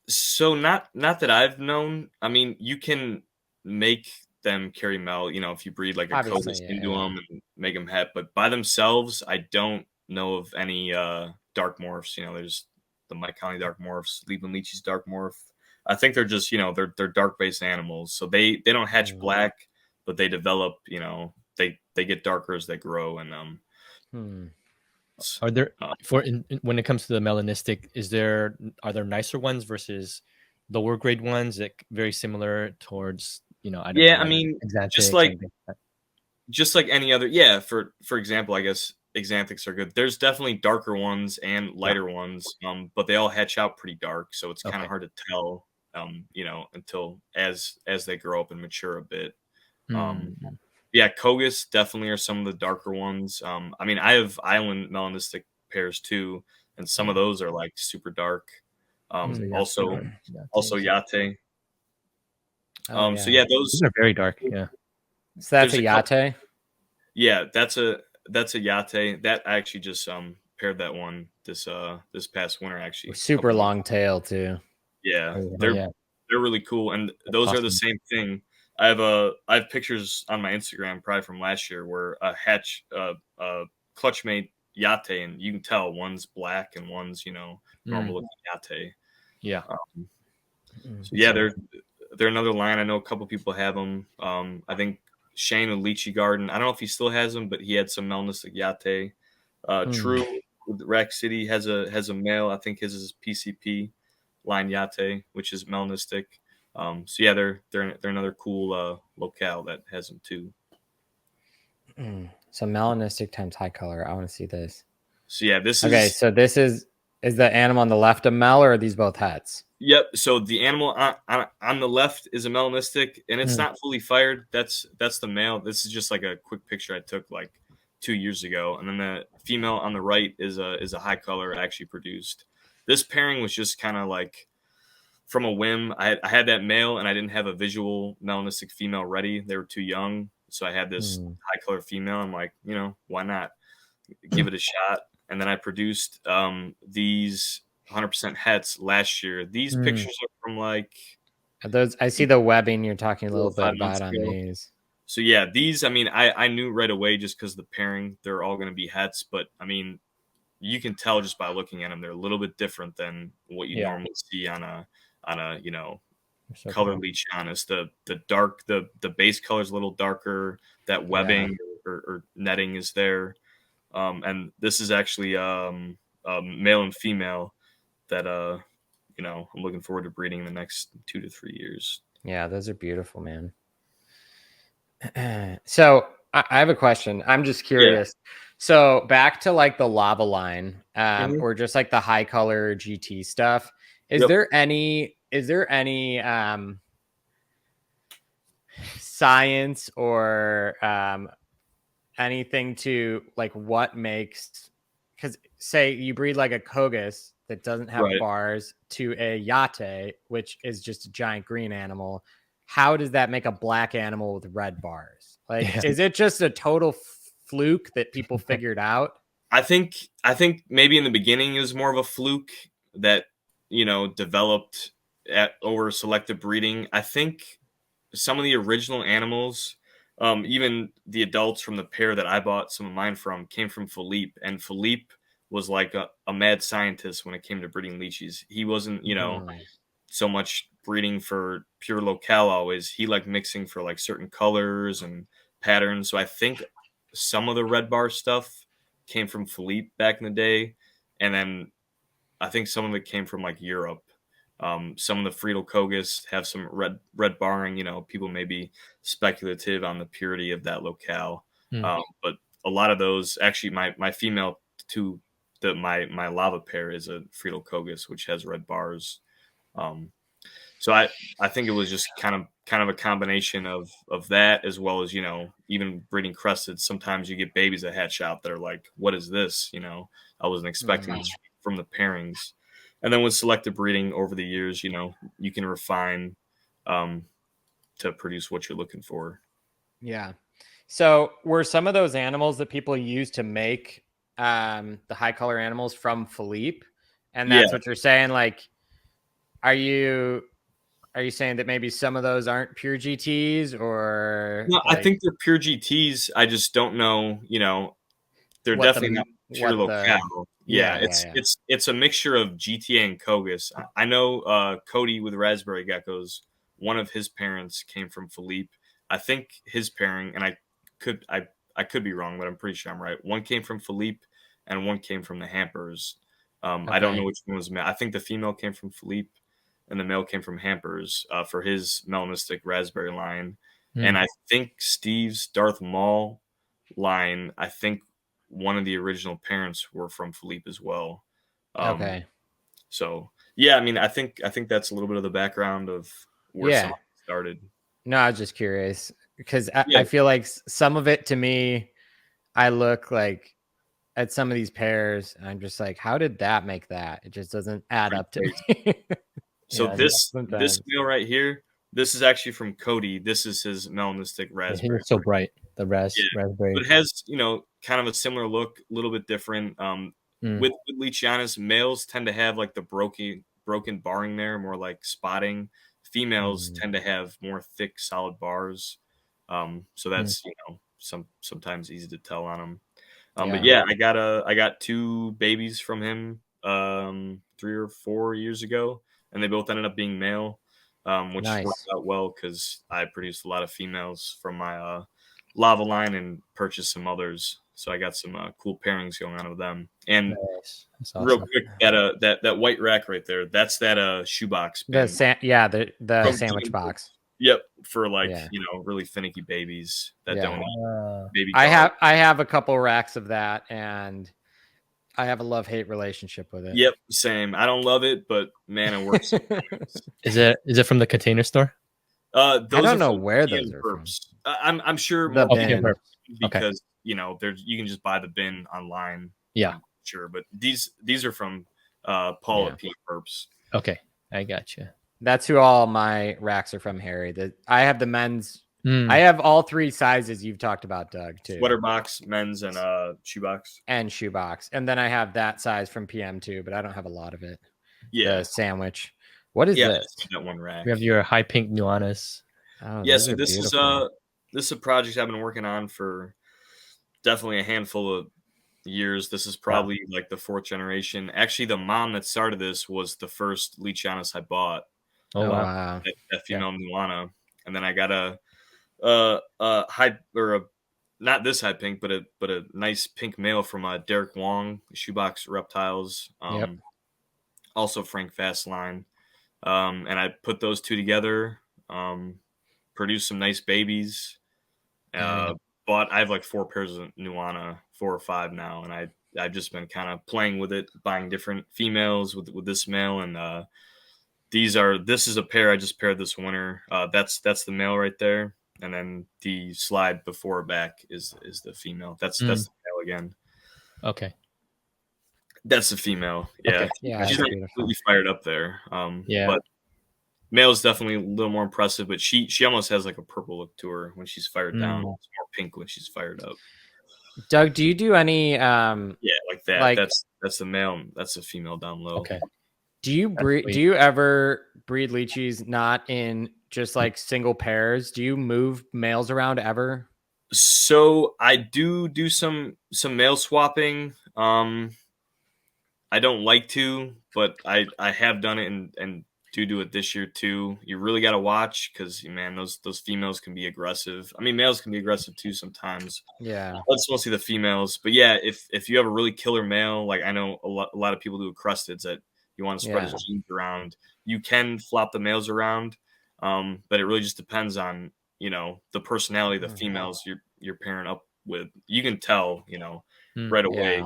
So not that I've known. I mean, you can make them carry mel, if you breed like a Kogus into them and make them het, but by themselves, I don't know of any dark morphs. There's the Mike Conley dark morphs, Leachie's dark morph. I think they're just, they're dark based animals. So they don't hatch black, but they develop, they get darker as they grow. And are there when it comes to the melanistic, are there nicer ones versus lower grade ones that very similar towards, I mean, just like any other, for example, I guess Axanthics are good. There's definitely darker ones and lighter ones, but they all hatch out pretty dark, so it's kind of hard to tell, until as they grow up and mature a bit. Kogus definitely are some of the darker ones. I mean, I have island melanistic pairs too, and some of those are like super dark. Also Yate. So yeah, those are very dark. Yeah. So that's a Yate. Yeah, that's a Yate. That I actually just paired that one this past winter actually. Super long tail too. Yeah, they're really cool, and those are the same thing. I have pictures on my Instagram probably from last year where a clutchmate Yate, and you can tell one's black and one's normal looking Yate. Yeah. So yeah, they're another line. I know a couple people have them. I think Shane with Leachie Garden, I don't know if he still has them, but he had some melanistic Yate. True with Rack City has a male. I think his is PCP line Yate, which is melanistic. So yeah, they're another cool locale that has them too. So melanistic times high color. I want to see this. So yeah, this is okay. So this is the animal on the left a mel, or are these both hets? Yep. So the animal on the left is a melanistic, and it's not fully fired. That's the male. This is just like a quick picture I took like 2 years ago, and then the female on the right is a high color I actually produced. This pairing was just kind of like from a whim, I had that male, and I didn't have a visual melanistic female ready. They were too young, so I had this high color female. I'm like, why not give it a shot? And then I produced these 100% hets last year. These pictures are from like those. I see the webbing you're talking a little bit 5 about months on ago. these. So yeah, these, I mean, I knew right away just because the pairing, they're all going to be hets. But I mean, you can tell just by looking at them, they're a little bit different than what you normally see on a color leech honest. The dark, the base color is a little darker. That webbing or netting is there. And this is actually male and female that I'm looking forward to breeding in the next 2 to 3 years. Yeah, those are beautiful, man. So I have a question. I'm just curious. Yeah. So back to like the lava line, or just like the high color GT stuff. Is there any science or anything to like what makes, because say you breed like a Kogus that doesn't have bars to a Yate, which is just a giant green animal. How does that make a black animal with red bars? Like, is it just a total fluke that people figured out? I think maybe in the beginning it was more of a fluke that, developed over selective breeding. I think some of the original animals, even the adults from the pair that I bought some of mine from, came from Philippe, and Philippe was like a mad scientist when it came to breeding Leachies. He wasn't, so much breeding for pure locale always. He liked mixing for like certain colors and patterns. So I think some of the red bar stuff came from Philippe back in the day. And then I think some of it came from like Europe. Some of the Friedel Kogus have some red barring. People may be speculative on the purity of that locale. But a lot of those, actually my female to my lava pair is a Friedel Kogus, which has red bars. So I think it was just kind of a combination of that, as well as, even breeding crested. Sometimes you get babies that hatch out that are like, what is this? I wasn't expecting this from the pairings. And then with selective breeding over the years, you can refine to produce what you're looking for. Yeah. So were some of those animals that people use to make the high color animals from Philippe? And that's what you're saying? Like, are you saying that maybe some of those aren't pure GTs, or? No, I think they're pure GTs. I just don't know, they're definitely not pure locale. It's a mixture of GTA and Kogus. I know Cody with raspberry geckos, one of his parents came from Philippe. I think his pairing, and I could be wrong, but I'm pretty sure I'm right. One came from Philippe and one came from the Hampers. I don't know which one was male. I think the female came from Philippe and the male came from Hampers for his melanistic raspberry line. And I think Steve's Darth Maul line, I think one of the original parents were from Philippe as well. So yeah, I mean, I think that's a little bit of the background of where some started. No, I was just curious because I feel like some of it, to me, I look like at some of these pairs and I'm just like, how did that make that? It just doesn't add up to me. So this male right here, this is actually from Cody. This is his melanistic raspberry. It's so bright, the raspberry. But it has, kind of a similar look, a little bit different. With Leachianas, males tend to have like the broken barring there, more like spotting. Females tend to have more thick, solid bars. So that's sometimes easy to tell on them. But yeah, I got 2 babies from him 3 or 4 years ago, and they both ended up being male, which worked out well because I produced a lot of females from my lava line and purchased some others. So I got some cool pairings going on with them. And awesome. Real quick, that white rack right there, that's that shoebox bin. The sandwich box. Yep, for like really finicky babies that don't eat baby. I have a couple racks of that, and I have a love-hate relationship with it. Yep, same. I don't love it, but man, it works. Is it from the Container Store? I don't know where those are from. I'm sure the bin. Because you can just buy the bin online. Yeah, sure. But these are from Paul at P Perps. Okay, I got you. That's who all my racks are from, Harry. I have the men's. Mm. I have all 3 sizes you've talked about, Doug, too. Sweater box, men's, and shoebox. And shoebox. And then I have that size from PM too, but I don't have a lot of it. Yeah. The sandwich. What is this? That one rack. We have your high pink nuances. Oh, yeah, so this is a project I've been working on for definitely a handful of years. This is probably like the 4th generation. Actually, the mom that started this was the first Leachianis I bought. Oh wow. That female Nuana. And then I got a high, or a, not this high pink, but a nice pink male from Derek Wong, Shoebox Reptiles. Also Frank Fastline. And I put those 2 together, produced some nice babies. I have like 4 pairs of Nuana, 4 or 5 now, and I've just been kind of playing with it, buying different females with this male, and this is a pair I just paired this winter. That's the male right there, and then the slide before back is the female. That's the male again. Okay. That's the female. Yeah. Okay. Yeah. She's not completely fired up there. Yeah. But male is definitely a little more impressive, but she almost has like a purple look to her when she's fired down. It's more pink when she's fired up. Doug, do you do any like that. Like, that's the male, that's the female down low. Okay. Do you ever breed Leachies not in just like single pairs? Do you move males around ever? So I do some male swapping. I don't like to, but I have done it and do it this year too. You really got to watch because, man, those females can be aggressive. I mean, males can be aggressive too sometimes. Yeah. Let's mostly the females. But yeah, if you have a really killer male, like I know a lot of people do cresteds that you want to spread his genes around, you can flop the males around. But it really just depends on, the personality of the females you're pairing up with. You can tell, right away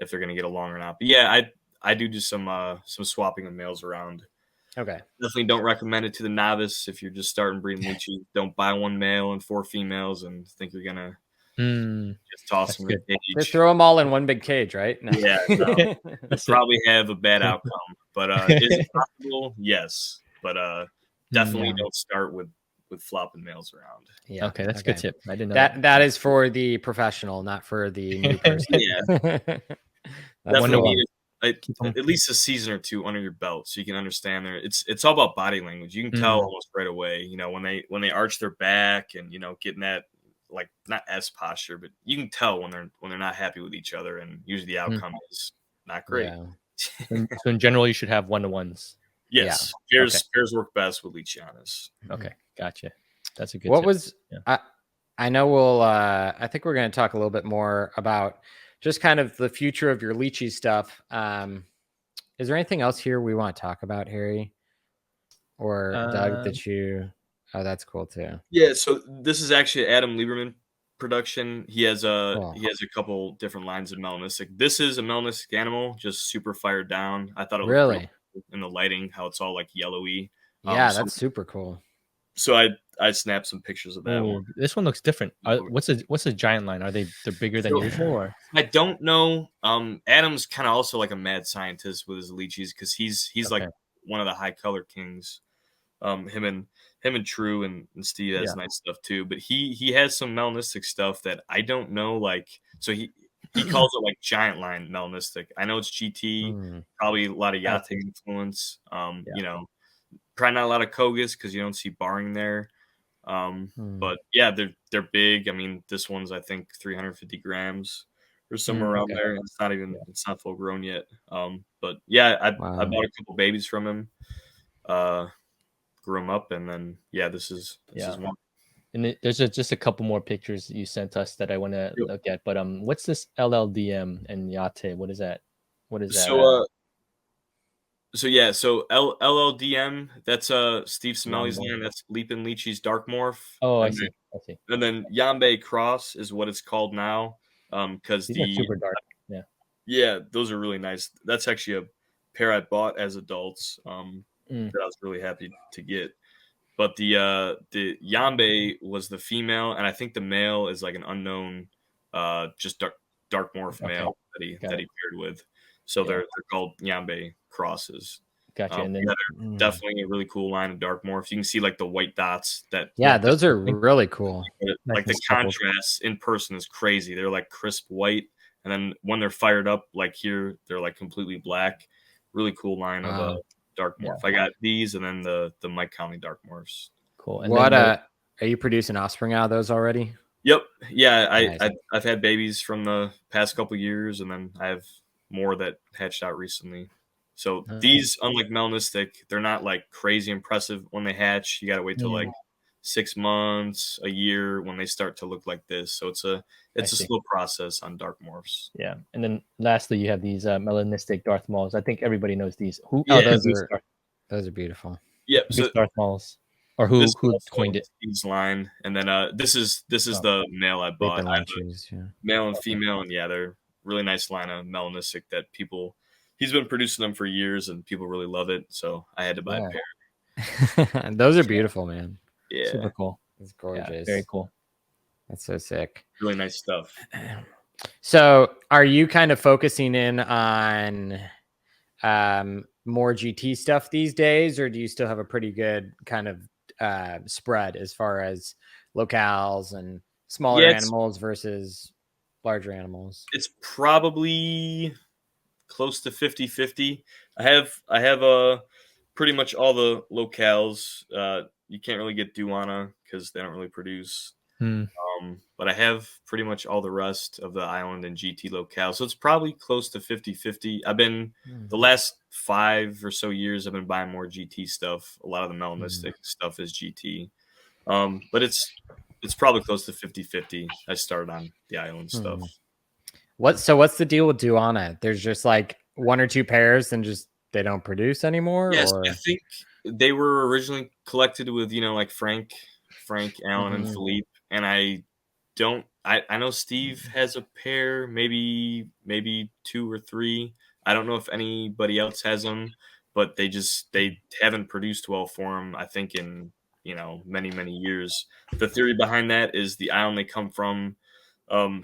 if they're going to get along or not. But yeah, I do some swapping of males around. Okay. Definitely don't recommend it to the novice if you're just starting breeding Leachie. Don't buy 1 male and 4 females and think you're going to just toss them in the cage. Just throw them all in one big cage, right? No. Yeah. No. Probably have a bad outcome. But is it possible? Yes. But definitely don't start with flopping males around. Yeah. Okay, that's a good tip. I didn't know that is for the professional, not for the new person. Yeah. Definitely need at least a season or 2 under your belt so you can understand it's all about body language. You can tell almost right away, when they arch their back and getting that, like, not S posture, but you can tell when they're not happy with each other, and usually the outcome is not great. Yeah. So in general, you should have 1-to-1s. Yes. Yeah. Pairs work best with Leachianis. Okay, gotcha. That's a good What tip. was I know I think we're going to talk a little bit more about just kind of the future of your Leachie stuff. Is there anything else here we want to talk about, Harry or Doug, that you? Oh, that's cool too. Yeah. So this is actually Adam Lieberman production. He has a couple different lines of melanistic. This is a melanistic animal, just super fired down. I thought it looked really cool in the lighting, how it's all like yellowy. Yeah, that's super cool. So I snapped some pictures of that one. This one looks different. What's a giant line? They're bigger than usual? Or? I don't know. Adam's kind of also like a mad scientist with his Leachies because he's like one of the high color kings. Him and True and Steve has nice stuff too. But he has some melanistic stuff that I don't know. Like, so he calls it like giant line melanistic. I know it's GT, probably a lot of Yate influence. Probably not a lot of Kogus because you don't see barring there. But yeah, they're big. I mean, this one's I think 350 grams or somewhere around there. It's not full grown yet. But yeah, I bought a couple babies from him, grew them up, and then this is one. And there's just a couple more pictures you sent us that I want to look at. But what's this LLDM and Yate? What is that? So LLDM, that's Steve Simelli's line. That's Leapin' Leachie's Dark Morph. Oh, I see. And then Yambe Cross is what it's called now. Because these are super dark. Yeah. Yeah, those are really nice. That's actually a pair I bought as adults. That I was really happy to get. But the Yambe was the female, and I think the male is like an unknown, just dark morph male that he paired with. So they're called Yambe crosses. Gotcha. And then definitely a really cool line of dark morphs. You can see like the white dots that. Yeah, those are really cool. Like the contrast in person is crazy. They're like crisp white, and then when they're fired up, like here, they're like completely black. Really cool line of dark morph. I got these, and then the Mike Conley dark morphs. Cool. And what are you producing offspring out of those already? Yep. Yeah, I've had babies from the past couple years, and then I have more that hatched out recently. So these, unlike melanistic, they're not like crazy impressive when they hatch. You got to wait till like 6 months, a year when they start to look like this. So it's a slow process on dark morphs. Yeah. And then lastly, you have these melanistic Darth Mauls. I think everybody knows these. Those are beautiful. Yep. So Darth Mauls. Or who coined it? Steve's line, and then this is the male I bought. Male and female, and they're really nice line of melanistic that he's been producing them for years, and people really love it. So I had to buy a pair. Those are beautiful, man. Yeah, super cool. It's gorgeous. Yeah, very cool. That's so sick. Really nice stuff. So, are you kind of focusing in on more GT stuff these days, or do you still have a pretty good kind of spread as far as locales and smaller animals versus larger animals? It's probably close to 50-50. I have pretty much all the locales. You can't really get Duana because they don't really produce. But I have pretty much all the rest of the island and GT locales. So it's probably close to 50-50. I've been the last 5 or so years, I've been buying more GT stuff. A lot of the melanistic stuff is GT. But it's probably close to 50-50. I started on the island stuff. What's the deal with Duana? There's just like 1 or 2 pairs and just they don't produce anymore? Yes, or? I think they were originally collected with, like Frank, Allen, and Philippe. And I know Steve has a pair, maybe 2 or 3. I don't know if anybody else has them, but they haven't produced well for them, I think, in, many, many years. The theory behind that is the island they come from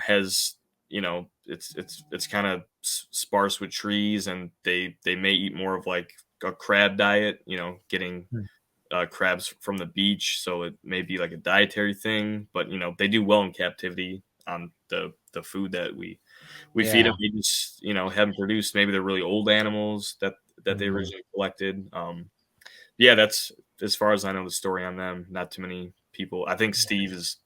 has, it's kind of sparse with trees, and they may eat more of like a crab diet, getting crabs from the beach, so it may be like a dietary thing, but they do well in captivity on the food that we feed them. We just haven't produced. Maybe they're really old animals that they originally collected. That's as far as I know the story on them. Not too many people. I think Steve is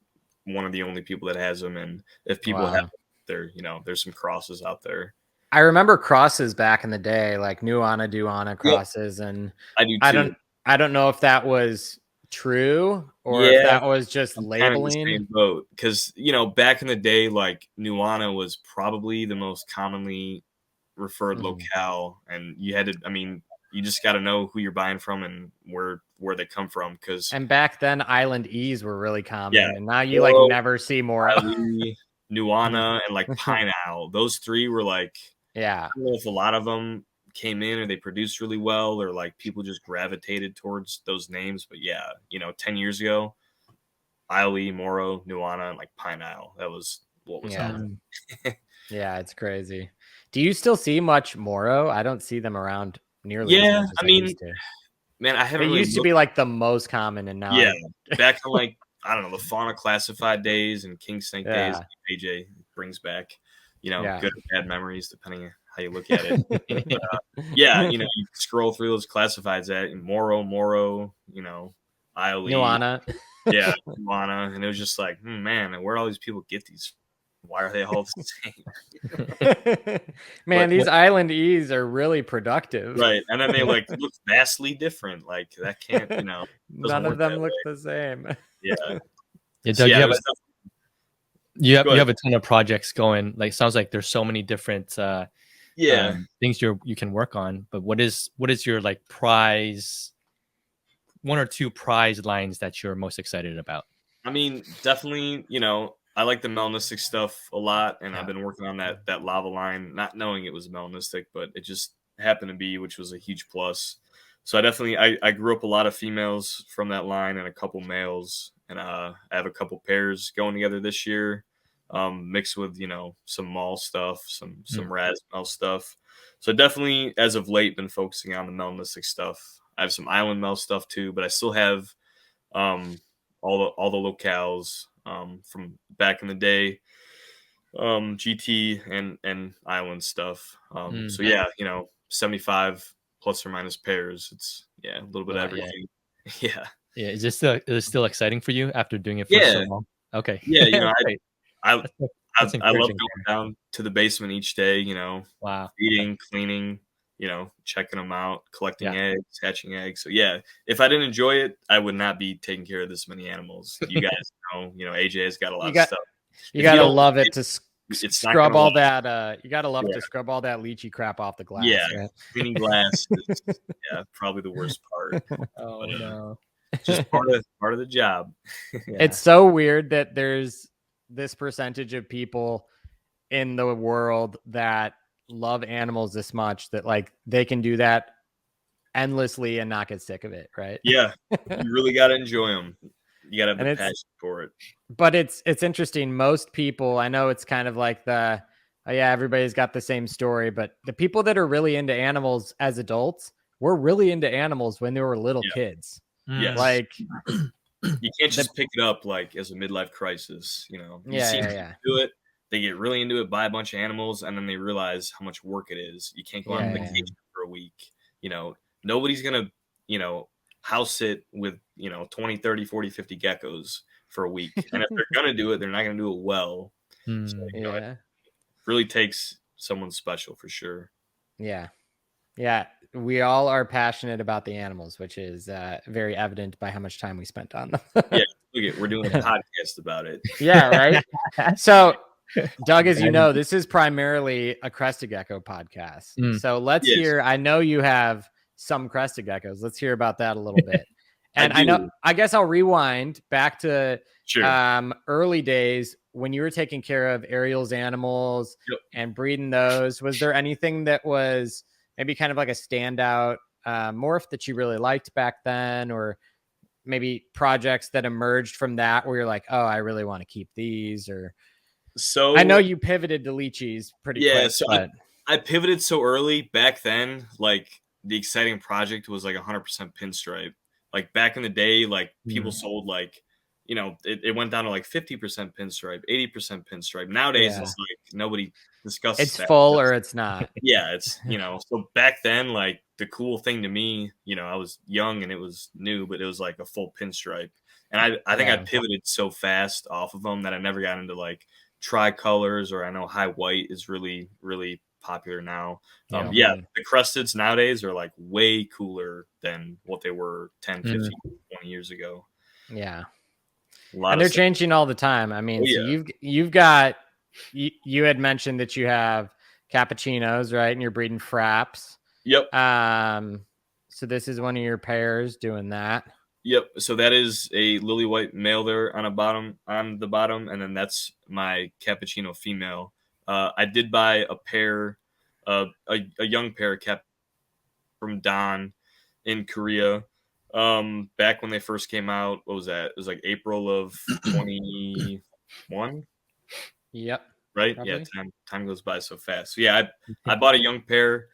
one of the only people that has them, and if people have, there's some crosses out there. I remember crosses back in the day, like Duana crosses, and I do too. I don't know if that was true or if that was just labeling. Because back in the day, like Nuana was probably the most commonly referred locale, and you had to. You just got to know who you're buying from and where they come from. And back then, Island E's were really common, and now you never see more. Nuana and like Pine Owl, those 3 were like. Yeah, I don't know if a lot of them came in or they produced really well, or like people just gravitated towards those names. But 10 years ago, Isle, Moro, Nuana, and like Pine Isle, that was what was on. Yeah, it's crazy. Do you still see much Moro? I don't see them around nearly as much as I used to. Man, I haven't. It used to be like the most common, and now back in like I don't know, the Fauna Classified days and King Snake days, AJ brings back good or bad memories depending on how you look at it. But, you scroll through those classifieds at Moro, Isle, Nuana. Nuana, and it was just like, man, where all these people get these? Why are they all the same? Man, these Island E's are really productive, right? And then they look vastly different. Like that can't, none of them look the same. Doug, you have a ton of projects going. Like, sounds like there's so many different things you can work on. But what is your like prize, 1 or 2 prize lines that you're most excited about? Definitely, I like the melanistic stuff a lot, and I've been working on that lava line, not knowing it was melanistic, but it just happened to be, which was a huge plus. So I grew up a lot of females from that line and a couple males, and I have a couple pairs going together this year, mixed with some mall stuff, some Rhas mall stuff. So definitely, as of late, been focusing on the melanistic stuff. I have some island mel stuff too, but I still have all the locales from back in the day, GT and island stuff. So yeah, 75 plus or minus pairs. It's a little bit of everything. Yeah. Yeah. Is it still exciting for you after doing it for so long? Okay. Yeah, I That's love going encouraging. down to the basement each day, Wow. feeding, cleaning, checking them out, collecting Yeah. eggs, hatching eggs. So yeah, if I didn't enjoy it, I would not be taking care of this many animals. You guys know, AJ has got a lot of stuff. You gotta love it to it's scrub all that. You gotta love to scrub all that leachy crap off the glass. Yeah, right? cleaning glass is probably the worst part. Oh no. Just part of the job. It's so weird that there's this percentage of people in the world that love animals this much that like they can do that endlessly and not get sick of it, right? Yeah, you really got to enjoy them. You got to have the passion for it. But it's interesting. Most people, I know it's kind of like everybody's got the same story, but the people that are really into animals as adults were really into animals when they were little kids. Yes. Like you can't just pick it up like as a midlife crisis, You see people do it, they get really into it, buy a bunch of animals, and then they realize how much work it is. You can't go on vacation for a week. Nobody's gonna, house sit with 20, 30, 40, 50 geckos for a week. And if they're gonna do it, they're not gonna do it well. So, it really takes someone special for sure. Yeah. We all are passionate about the animals, which is very evident by how much time we spent on them. We're doing a podcast about it. Yeah, right. So, Doug, as you know, this is primarily a Crested Gecko podcast. So let's hear. I know you have some Crested Geckos. Let's hear about that a little bit. And I guess I'll rewind back to early days when you were taking care of Ariel's animals and breeding those. Was there anything that was maybe kind of like a standout morph that you really liked back then, or maybe projects that emerged from that where you're like, oh, I really want to keep these? Or so I know you pivoted to Leachies pretty quick. So I pivoted so early back then. Like the exciting project was like 100% pinstripe. Like back in the day, like people sold like, it went down to like 50% pinstripe, 80% pinstripe. Nowadays, it's like nobody discusses it's full stuff. Or it's not. Yeah, it's, so back then, like the cool thing to me, I was young and it was new, but it was like a full pinstripe. And I think I pivoted so fast off of them that I never got into like tricolors, or I know high white is really, really popular now. The cresteds nowadays are like way cooler than what they were 10, 15, 20 years ago. Yeah. And they're changing all the time. I mean, so you've got, you had mentioned that you have cappuccinos, right? And you're breeding Frapps. Yep. So this is one of your pairs doing that. Yep. So that is a lily white male there on the bottom, and then that's my cappuccino female. I did buy a pair, a young pair from Don in Korea. Back when they first came out. What was that? It was like April of 21. Yep. Right. Probably. Yeah. Time goes by so fast. So yeah, I bought a young pair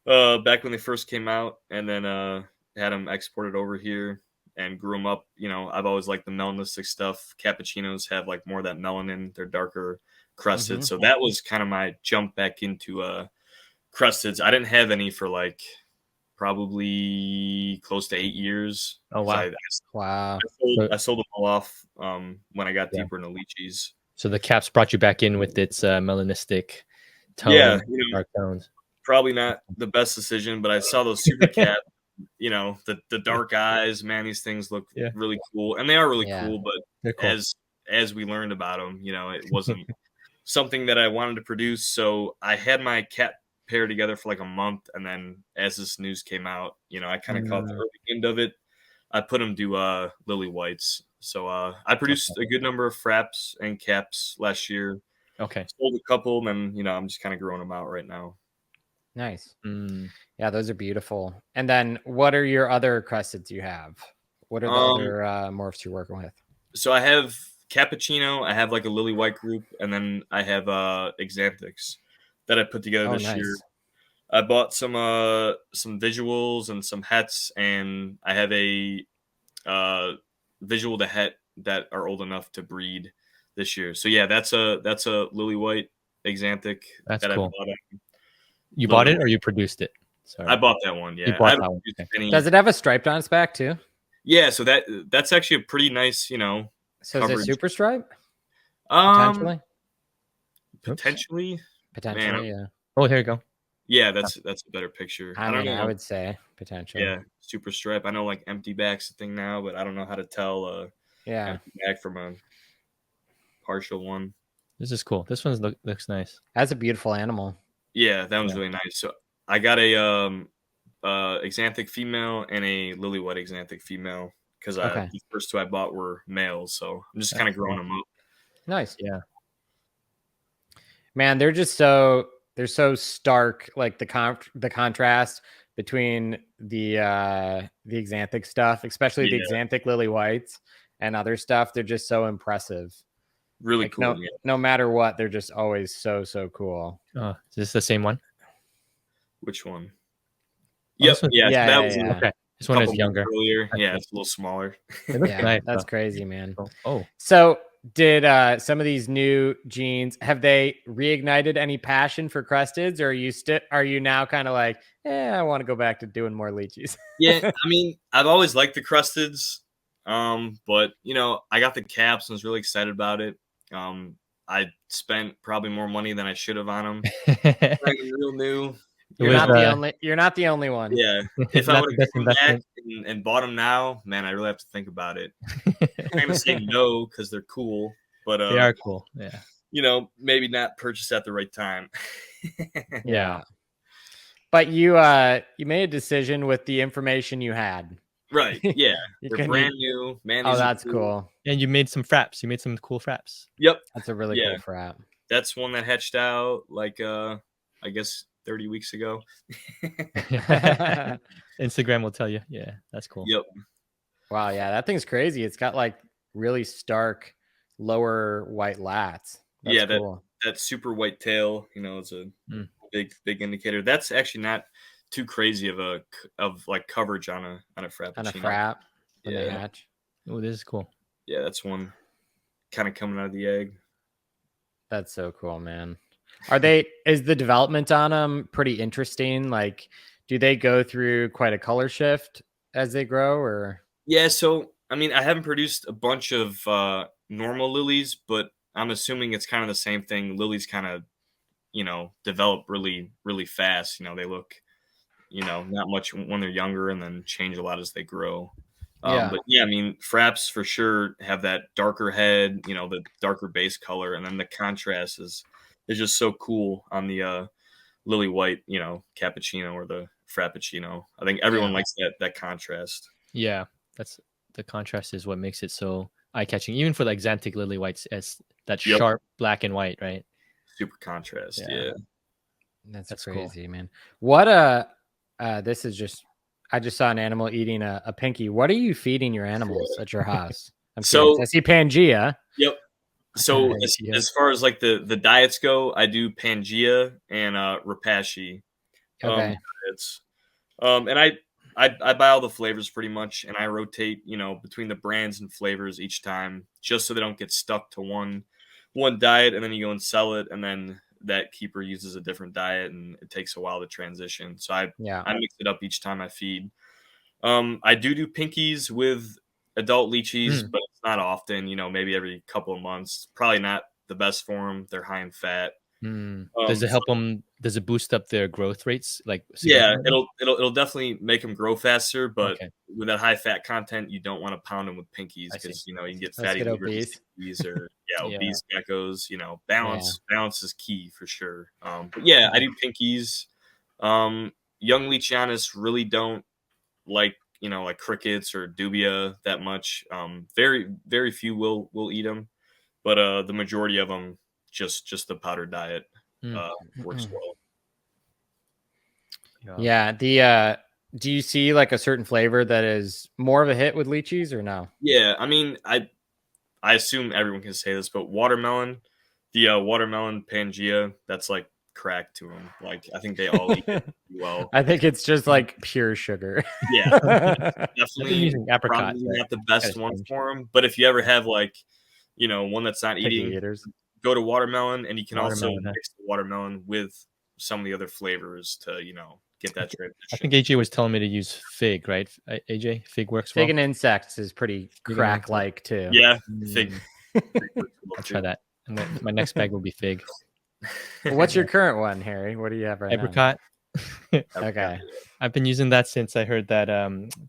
back when they first came out, and then had them exported over here and grew them up. I've always liked the melanistic stuff. Cappuccinos have like more of that melanin. They're darker crested. So that was kind of my jump back into cresteds. I didn't have any for like probably close to 8 years. Oh wow! I sold them all off when I got deeper into Leachies. So the caps brought you back in with its melanistic tone, dark tones. Probably not the best decision, but I saw those super cap. The dark eyes. Man, these things look really cool, and they are really cool. But cool. As we learned about them, it wasn't something that I wanted to produce. So I had my cat pair together for like a month, and then as this news came out, I kind of caught the early end of it. I put them to lily whites. So I produced a good number of Frapps and caps last year. Okay. Sold a couple, and then I'm just kind of growing them out right now. Nice. Yeah, those are beautiful. And then what are your other cresteds you have? What are the other morphs you're working with? So I have cappuccino, I have like a lily white group, and then I have Axanthics that I put together this year. I bought some visuals and some hets, and I have a visual to het that are old enough to breed this year. So yeah, that's a lily white Axanthic That's that cool. I bought. You Lily bought it or white. you produced it? Sorry. I bought that one. You Yeah, bought I haven't that one. produced Okay. any. Does it have a striped on its back too? Yeah, so that's actually a pretty nice, So coverage. is it super stripe? Potentially. Potentially. Potentially, Man, yeah. Oh, here you go. yeah, that's a better picture. I don't mean, know. I would say potentially. Yeah, super stripe. I know like empty back's a thing now, but I don't know how to tell Yeah. empty back from a partial one. This is cool. This one looks nice. That's a beautiful animal. Yeah, that one's Yeah. really nice. So I got a Axanthic female and a lily white Axanthic female because Okay. the first two I bought were males, so I'm just That's kind of growing cool. them up. Nice. Yeah. Man, they're so stark, like the contrast between the Axanthic stuff, especially the Axanthic lily whites and other stuff. They're just so impressive. Really Like, cool. no matter what, they're just always so cool. Oh, is this the same one? Which one? Oh, Yep. this one- Yeah. Yeah, So that yeah, was yeah. Okay. This a one is couple younger. months earlier. That's Yeah, cool. it's a little smaller. It looks Yeah, nice. that's though. crazy, man. Oh. So did some of these new genes, have they reignited any passion for cresteds, or are you now kind of like, I want to go back to doing more leechies? Yeah, I mean, I've always liked the cresteds, but I got the caps and was really excited about it. I spent probably more money than I should have on them. Real new. You're not the only one. Yeah, if I Not would the have best come back investment. and bought them now, man, I really have to think about it. I'm gonna say no because they're cool, but They are cool. Yeah. maybe not purchase at the right time. Yeah. But you made a decision with the information you had. Right. Yeah. You They're couldn't brand new. Man, Oh, these are that's cool. And you made some fraps. You made some cool fraps. Yep. That's a really Yeah. cool frap. That's one that hatched out like I guess 30 weeks ago. Instagram will tell you. Yeah, that's cool. Yep. Wow, yeah, that thing's crazy. It's got like really stark lower white lats. That's Yeah, cool. that super white tail, it's a big indicator. That's actually not too crazy of like coverage on a frappuccino. On a frap when they Yeah. hatch. Oh, this is cool. Yeah, that's one kind of coming out of the egg. That's so cool, man. Is the development on them pretty interesting? Like, do they go through quite a color shift as they grow, or? Yeah, so I mean, I haven't produced a bunch of normal lilies, but I'm assuming it's kind of the same thing. Lilies kind of, develop really, really fast. They look, not much when they're younger and then change a lot as they grow. Yeah. But yeah, I mean, frapps for sure have that darker head, the darker base color, and then the contrast is just so cool on the lily white, cappuccino or the frappuccino. I think everyone likes that contrast. Yeah, that's the contrast is what makes it so eye-catching, even for the Axanthic lily whites, as that sharp black and white, right? Super contrast. Yeah. That's cool. crazy, man. What this is just, I just saw an animal eating a pinky. What are you feeding your animals at your house? I'm curious. I see Pangea. Yep. So as far as like the diets go, I do Pangea and Rapashi. Okay. And I buy all the flavors pretty much, and I rotate, between the brands and flavors each time, just so they don't get stuck to one diet, and then you go and sell it, and then that keeper uses a different diet, and it takes a while to transition. So I mix it up each time I feed. I do pinkies with adult leachies, but it's not often. Maybe every couple of months. Probably not the best for them. They're high in fat. Does it help them? Does it boost up their growth rates? Yeah, it'll definitely make them grow faster. But with that high fat content, you don't want to pound them with pinkies because you can get fatty livers or obese geckos. Balance is key for sure. But yeah, I do pinkies. Young Leachianus really don't like like crickets or dubia that much. Very very few will eat them, but the majority of them just the powder diet works well. Yeah. Do you see like a certain flavor that is more of a hit with leachies or no? Yeah, I mean, I assume everyone can say this, but watermelon, the watermelon Pangea, that's like crack to them. Like I think they all eat it well. I think it's just like pure sugar. Yeah, I've been definitely using apricot. probably but not the best gotta one change. for them. But if you ever have like, one that's not Picky eating, eaters. go to watermelon, and you can also Watermelon, huh? mix the watermelon with some of the other flavors to get that transition. I think AJ was telling me to use fig, right? AJ, fig works Fig well. and insects is pretty and crack-like too. Yeah, Mm, fig. I'll try that. And then my next bag will be fig. Well, what's your current one, Harry? What do you have right Apricot. now? Okay. I've been using that since I heard that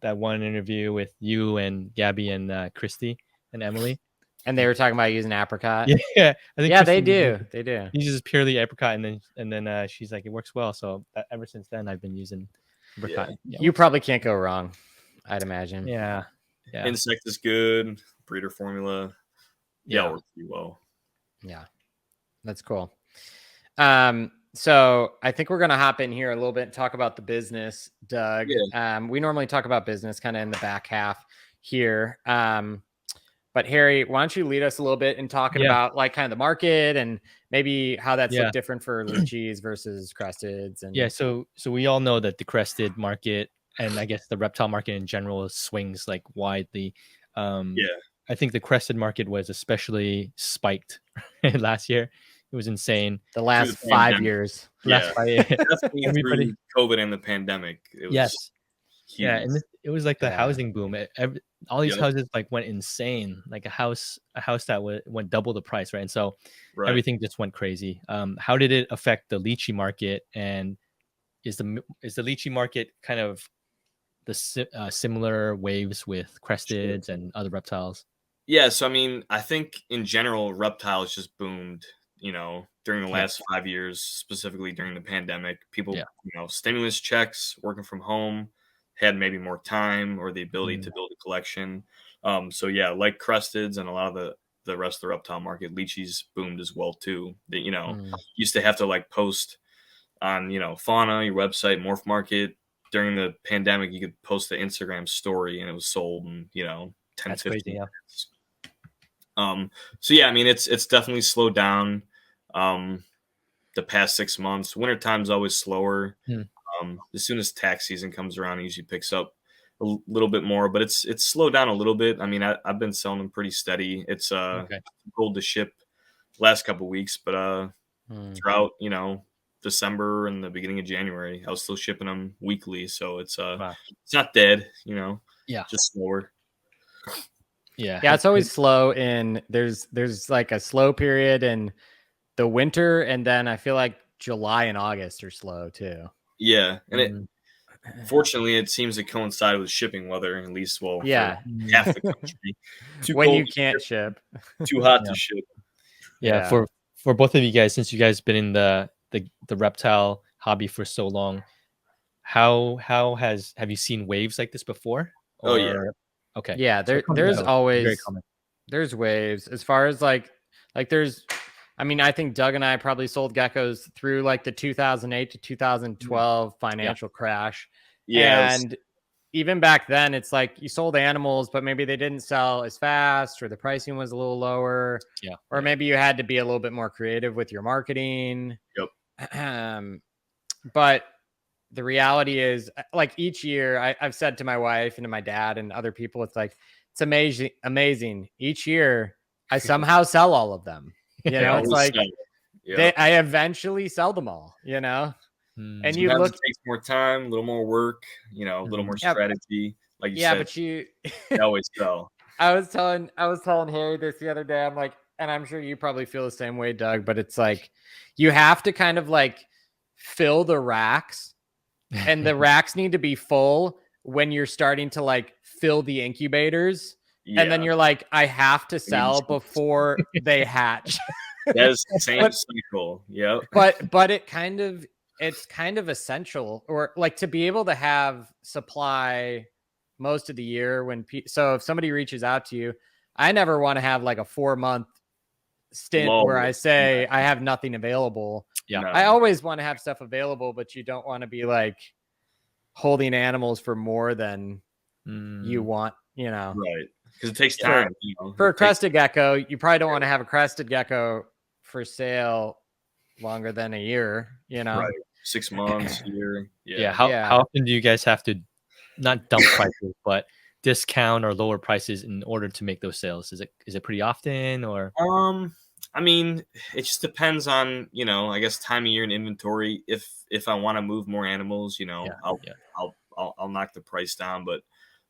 that one interview with you and Gabby and Christy and Emily. And they were talking about using apricot. Yeah, I think Yeah, they Christy do. They do. uses purely apricot, and then she's like, it works well. So ever since then, I've been using apricot. Yeah, You probably can't go wrong, I'd imagine. yeah. Insect is good. Breeder formula. Yeah, works pretty well. Yeah, that's cool. So I think we're gonna hop in here a little bit and talk about the business, Doug. Yeah. We normally talk about business kind of in the back half here. But Harry, why don't you lead us a little bit in talking about like kind of the market and maybe how that's looked different for Leachies versus Cresteds? And So we all know that the crested market and I guess the reptile market in general swings like widely. I think the crested market was especially spiked last year. It was insane. The last 5 years. Last 5 years. Everybody, COVID and the pandemic. It was huge. Yeah, and it was like the housing boom. All these houses like went insane. Like a house that went double the price, right? And so everything just went crazy. How did it affect the lychee market? And is the lychee market kind of the similar waves with cresteds and other reptiles? Yeah, so I mean, I think in general, reptiles just boomed. During the last 5 years, specifically during the pandemic, people, stimulus checks, working from home, had maybe more time or the ability to build a collection. So yeah, like cresteds and a lot of the rest of the reptile market, Leachies boomed as well too. That used to have to like post on Fauna, your website, Morph Market. During the pandemic, you could post the Instagram story and it was sold in 10, That's 15 crazy, minutes. So yeah, I mean it's definitely slowed down the past 6 months. Wintertime's always slower. As soon as tax season comes around, it usually picks up a little bit more, but it's slowed down a little bit. I mean, I've been selling them pretty steady. It's cold to ship last couple weeks, but throughout December and the beginning of January, I was still shipping them weekly, so it's not dead, just slower. Yeah, it's always slow. And there's like a slow period in the winter, and then I feel like July and August are slow too. Yeah, and fortunately, it seems to coincide with shipping weather, at least. Well, half the country. When you can't ship, too hot to ship. Yeah, for both of you guys, since you guys been in the reptile hobby for so long, have you seen waves like this before? Oh yeah. Okay. Yeah, there's always there's waves as far as like there's. I mean, I think Doug and I probably sold geckos through like the 2008 to 2012 financial crash. Yeah. And even back then, it's like you sold animals, but maybe they didn't sell as fast or the pricing was a little lower. Yeah. Or maybe you had to be a little bit more creative with your marketing. Yep. But the reality is, like each year, I've said to my wife and to my dad and other people, it's like, it's amazing. Each year, I somehow sell all of them. It's like I eventually sell them all, and sometimes you look, it takes more time, a little more work, a little more strategy. Like you said, but you always sell. I was telling Harry this the other day. I'm like, and I'm sure you probably feel the same way, Doug, but it's like, you have to kind of like fill the racks, and the racks need to be full when you're starting to like fill the incubators. Yeah. And then you're like, I have to sell before they hatch. That is the same cycle. Yeah. But it's kind of essential, or like to be able to have supply most of the year so if somebody reaches out to you, I never want to have like a 4-month stint where I say I have nothing available. Yeah. No. I always want to have stuff available, but you don't want to be like holding animals for more than you want, Right. Because it takes time. For a crested gecko, you probably don't want to have a crested gecko for sale longer than a year, you know. Right. 6 months, year. Yeah. How often do you guys have to not dump prices, but discount or lower prices in order to make those sales? Is it pretty often or? I mean, it just depends on, I guess time of year and inventory. If I want to move more animals, I'll knock the price down. But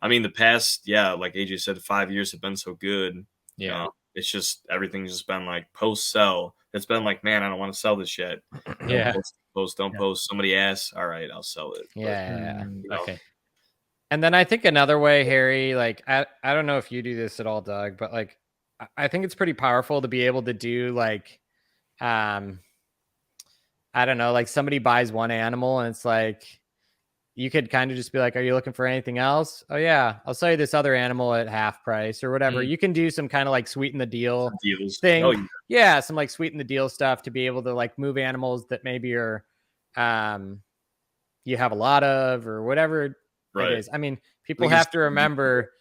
I mean, the past, like AJ said, 5 years have been so good. Yeah. It's just everything's just been like post sell. It's been like, man, I don't want to sell this yet. Yeah. Don't post. Somebody asks, all right, I'll sell it. Okay. And then I think another way, Harry, like I don't know if you do this at all, Doug, but like I think it's pretty powerful to be able to do like I don't know, like somebody buys one animal and it's like you could kind of just be like, are you looking for anything else? Oh yeah, I'll sell you this other animal at half price or whatever. You can do some kind of like sweeten the deal thing. Oh, yeah, some like sweeten the deal stuff to be able to like move animals that maybe are you have a lot of or whatever it is. I mean, people have to remember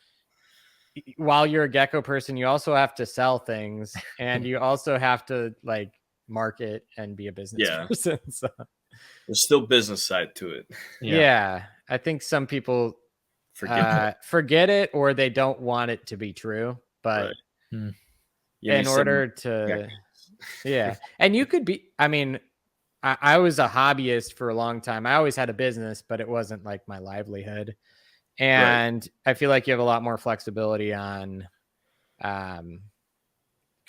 while you're a gecko person, you also have to sell things and you also have to like market and be a business person. So there's still business side to it. Yeah. I think some people forget it or they don't want it to be true, but in order to, and you could be, I mean, I was a hobbyist for a long time. I always had a business, but it wasn't like my livelihood. And I feel like you have a lot more flexibility on kind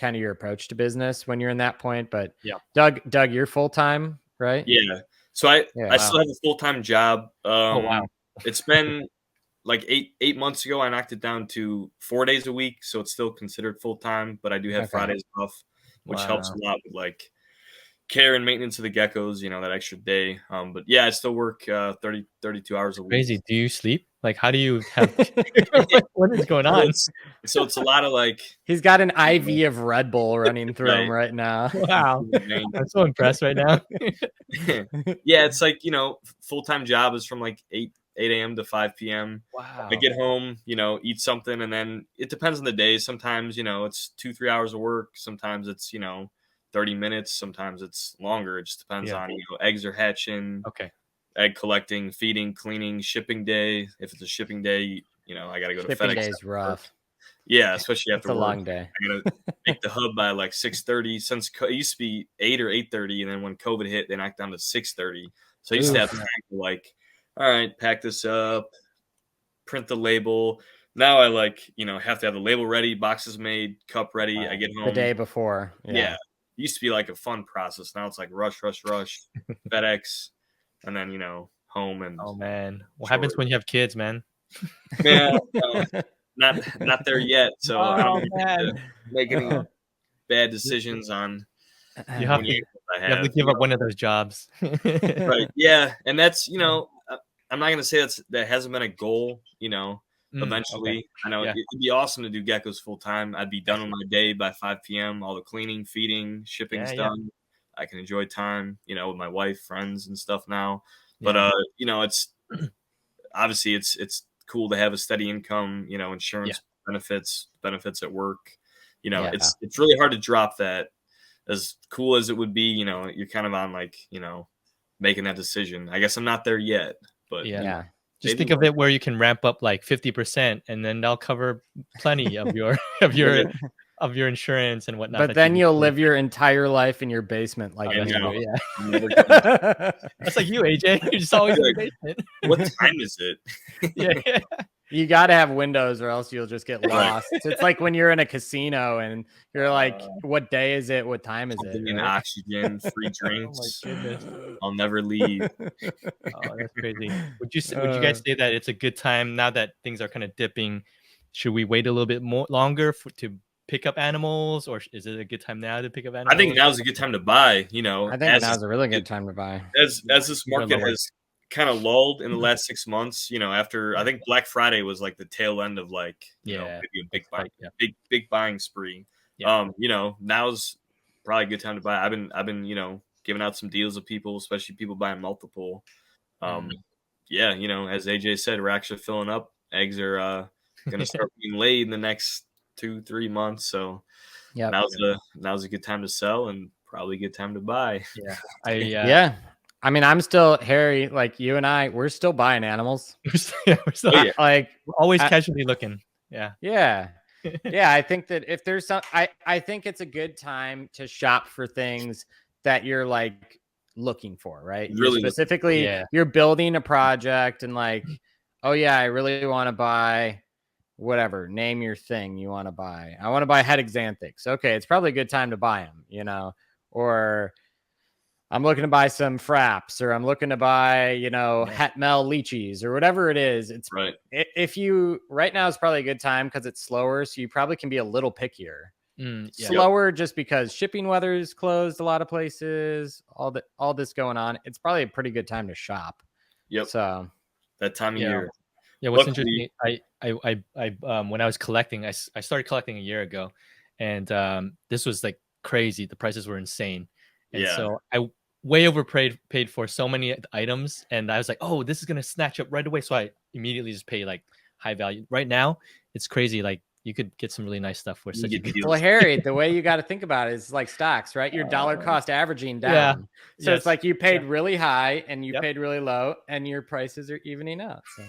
of your approach to business when you're in that point. But Doug, you're full-time, right? Yeah. So I still have a full-time job. Oh, wow. It's been like eight months ago. I knocked it down to 4 days a week. So it's still considered full-time, but I do have Fridays off, which helps a lot with like care and maintenance of the geckos, that extra day. But yeah, I still work 32 hours a week. Crazy. Do you sleep? Like, how do you have what is going on? So it's a lot of like he's got an IV of Red Bull running through him right now. Wow. I'm so impressed right now. Yeah, it's like, full-time job is from like 8 a.m. to 5 p.m. Wow. I get home, eat something, and then it depends on the day. Sometimes, it's 2-3 hours of work. Sometimes it's, 30 minutes. Sometimes it's longer. It just depends on, eggs are hatching. Okay. Egg collecting, feeding, cleaning, shipping day. If it's a shipping day, I got to go to FedEx. Shipping day is rough. Yeah, especially after it's a long day. I got to make the hub by like 6:30. Since it used to be 8 or 8:30, and then when COVID hit, they knocked down to 6:30. So I used to have time to like, all right, pack this up, print the label. Now I have to have the label ready, boxes made, cup ready. I get home the day before. Yeah. It used to be like a fun process. Now it's like rush, FedEx. And then, home and oh man, what happens when you have kids, man? Yeah, not there yet. So I don't make any bad decisions on. You have to give up one of those jobs, right? Yeah, and that's I'm not gonna say that hasn't been a goal. Eventually, I know it'd be awesome to do geckos full time. I'd be done with my day by 5 p.m. All the cleaning, feeding, shipping's done. I can enjoy time, with my wife, friends, and stuff now. But it's obviously it's cool to have a steady income, insurance benefits at work. It's really hard to drop that. As cool as it would be, you're kind of on like, making that decision. I guess I'm not there yet, but just think of it where you can ramp up like 50%, and then they'll cover plenty of your of your insurance and whatnot. But then you'll live your entire life in your basement, like that's like you, AJ. You're just always in the basement. What time is it? You got to have windows, or else you'll just get lost. It's like when you're in a casino and you're like, "What day is it? What time is it?" Right? Oxygen, free drinks. Oh my goodness. I'll never leave. Oh, that's crazy. Would you guys say that it's a good time now that things are kind of dipping? Should we wait a little bit longer to pick up animals, or is it a good time now to pick up animals? I think now's a good time to buy. I think now's a really good time to buy. As this market has kind of lulled in the last 6 months, after I think Black Friday was like the tail end of like maybe a big buying spree. Now's probably a good time to buy. I've been giving out some deals with people, especially people buying multiple. As AJ said, we're actually filling up. Eggs are gonna start being laid in the next 2-3 months, so now's a good time to sell, and probably a good time to buy. Yeah. Yeah. I mean, I'm still Harry, like you and I, we're still buying animals. We're still, Oh, yeah. Like we're always casually looking. Yeah. Yeah. Yeah. I think that if there's some, I think it's a good time to shop for things that you're like looking for, right? You're Really specifically, you're building a project and like, oh yeah, I really want to buy whatever, name your thing you want to buy. I want to buy head Axanthics. Okay. It's probably a good time to buy them, you know, or I'm looking to buy some Frapps, or I'm looking to buy, you know, Hetmel Leachies or whatever it is. It's right. If you right now is probably a good time because it's slower, so you probably can be a little pickier. Slower just because shipping weather is closed a lot of places. All this going on. It's probably a pretty good time to shop. Yep. So that time of year. Yeah. What's interesting? I when I was collecting, I started collecting a year ago, and this was like crazy. The prices were insane. And so I way paid for so many items, and I was like, oh, this is gonna snatch up right away. So I immediately just pay like high value. Right now, it's crazy. Like you could get some really nice stuff for such a good deal. Well, Harry, the way you got to think about it is like stocks, right? Your dollar cost averaging down. Yeah. So it's like you paid really high and you paid really low, and your prices are evening out. So.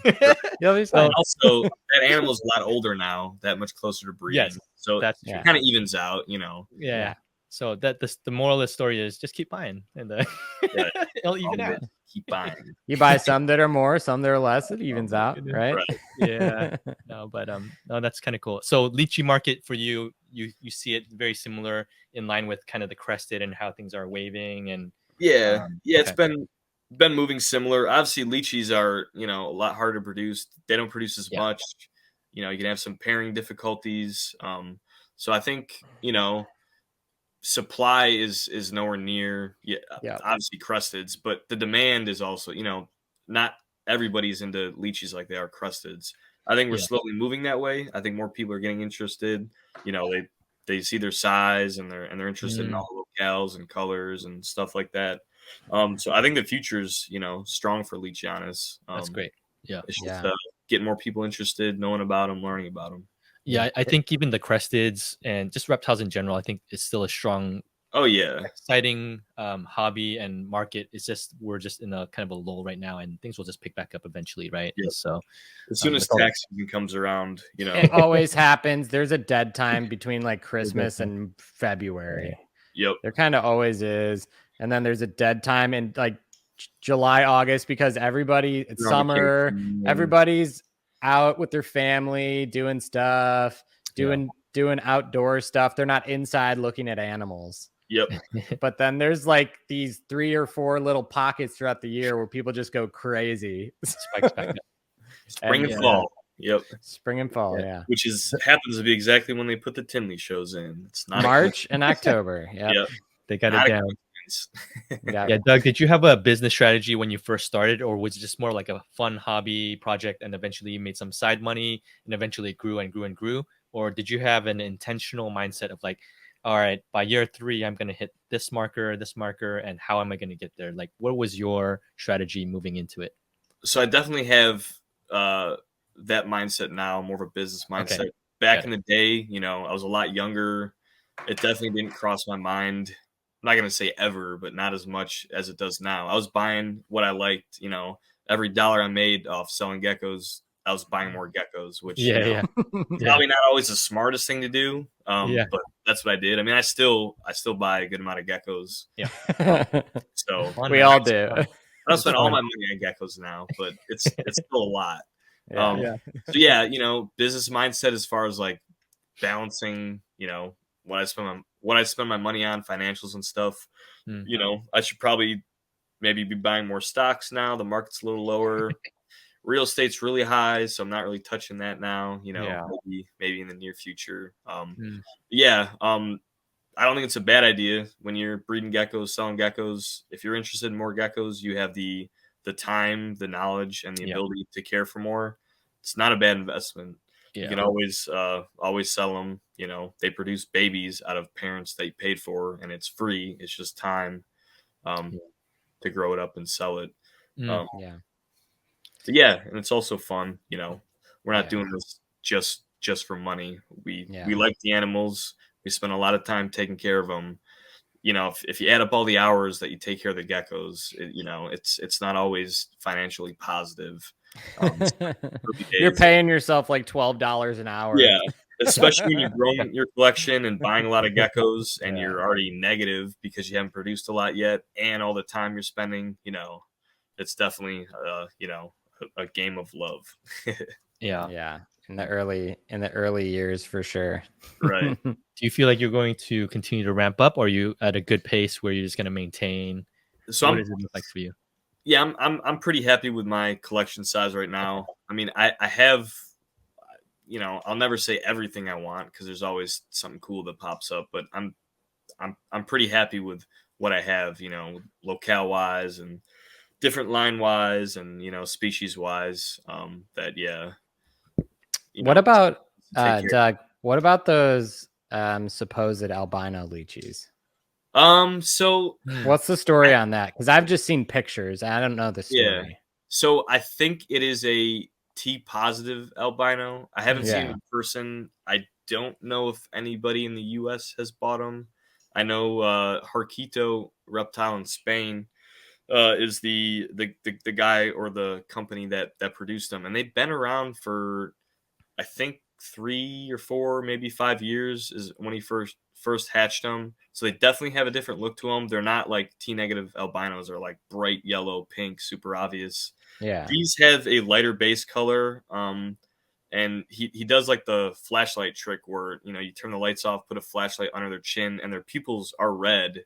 Also, that animal's a lot older now, that much closer to breeding. Yes, so that's it kind of evens out, you know. Yeah. So the moral of the story is just keep buying, and it'll even out. Keep buying. You buy some that are more, some that are less. It evens out, right? Yeah. No, but no, that's kind of cool. So Leachie market for you see it very similar, in line with kind of the Crested and how things are waving, and it's been moving similar. Obviously, Leachies are, you know, a lot harder to produce. They don't produce as much. You know, you can have some pairing difficulties. So I think, you know, supply is nowhere near obviously Cresteds, but the demand is also, you know, not everybody's into Leachies like they are Cresteds. I think we're slowly moving that way. I think more people are getting interested. You know, they see their size and they're interested in all the locales and colors and stuff like that. So I think the future's, you know, strong for Leachianis. That's great. Yeah, it's just getting more people interested, knowing about them, learning about them. Yeah, I think even the Cresteds and just reptiles in general, I think it's still a strong, exciting hobby and market. It's just we're just in a kind of a lull right now, and things will just pick back up eventually, right? Yeah. So as soon as tax season comes around, you know, it always happens. There's a dead time between like Christmas and February. Yep, there kind of always is, and then there's a dead time in like July, August, because it's summer. Everybody's out with their family, doing stuff, doing outdoor stuff. They're not inside looking at animals. Yep. But then there's like these 3 or 4 little pockets throughout the year where people just go crazy. Spikes back up. Spring and fall. Yep. Spring and fall. Yeah. Which happens to be exactly when they put the Tinley shows in. It's not March and October. Yep. They got it down. Yeah, Doug, did you have a business strategy when you first started, or was it just more like a fun hobby project and eventually you made some side money and eventually it grew and grew and grew? Or did you have an intentional mindset of like, all right, by year 3, I'm going to hit this marker, and how am I going to get there? Like, what was your strategy moving into it? So I definitely have that mindset now, more of a business mindset. Okay. Back in the day, you know, I was a lot younger. It definitely didn't cross my mind. I'm not going to say ever, but not as much as it does now. I was buying what I liked, you know, every dollar I made off selling geckos, I was buying more geckos, which probably not always the smartest thing to do. But that's what I did. I mean, I still buy a good amount of geckos. Yeah. So we all do. I don't spend all my money on geckos now, but it's still a lot. So you know, business mindset as far as like balancing, you know, what I spend my money on, financials and stuff. You know, I should probably maybe be buying more stocks now. The market's a little lower. Real estate's really high, so I'm not really touching that now. You know, maybe in the near future. I don't think it's a bad idea when you're breeding geckos, selling geckos. If you're interested in more geckos, you have the time, the knowledge, and the ability to care for more. It's not a bad investment. You can always sell them. You know, they produce babies out of parents they paid for, and it's free. It's just time to grow it up and sell it. So and it's also fun. You know, we're not doing this just for money. We like the animals. We spend a lot of time taking care of them. you know, if you add up all the hours that you take care of the geckos, you know, it's not always financially positive. You're paying yourself like $12 an hour. Yeah, especially when you've grown your collection and buying a lot of geckos and you're already negative because you haven't produced a lot yet, and all the time you're spending, you know, it's definitely you know, a game of love. Yeah. In the early years for sure. Right. Do you feel like you're going to continue to ramp up, or are you at a good pace where you're just going to maintain? So what does it look like for you? Yeah, I'm pretty happy with my collection size right now. I mean, I have, you know, I'll never say everything I want because there's always something cool that pops up, but I'm pretty happy with what I have, you know, locale wise and different line wise and, you know, species wise. What about Doug? What about those supposed albino leachies? So what's the story on that? Because I've just seen pictures. I don't know the story. Yeah. So I think it is a T positive albino. I haven't seen him in person. I don't know if anybody in the US has bought them. I know Harquito Reptile in Spain is the guy or the company that produced them, and they've been around for I think 3 or 4, maybe 5 years is when he first hatched them. So they definitely have a different look to them. They're not like T negative albinos are like bright yellow, pink, super obvious. Yeah. These have a lighter base color. And he does like the flashlight trick where, you know, you turn the lights off, put a flashlight under their chin, and their pupils are red,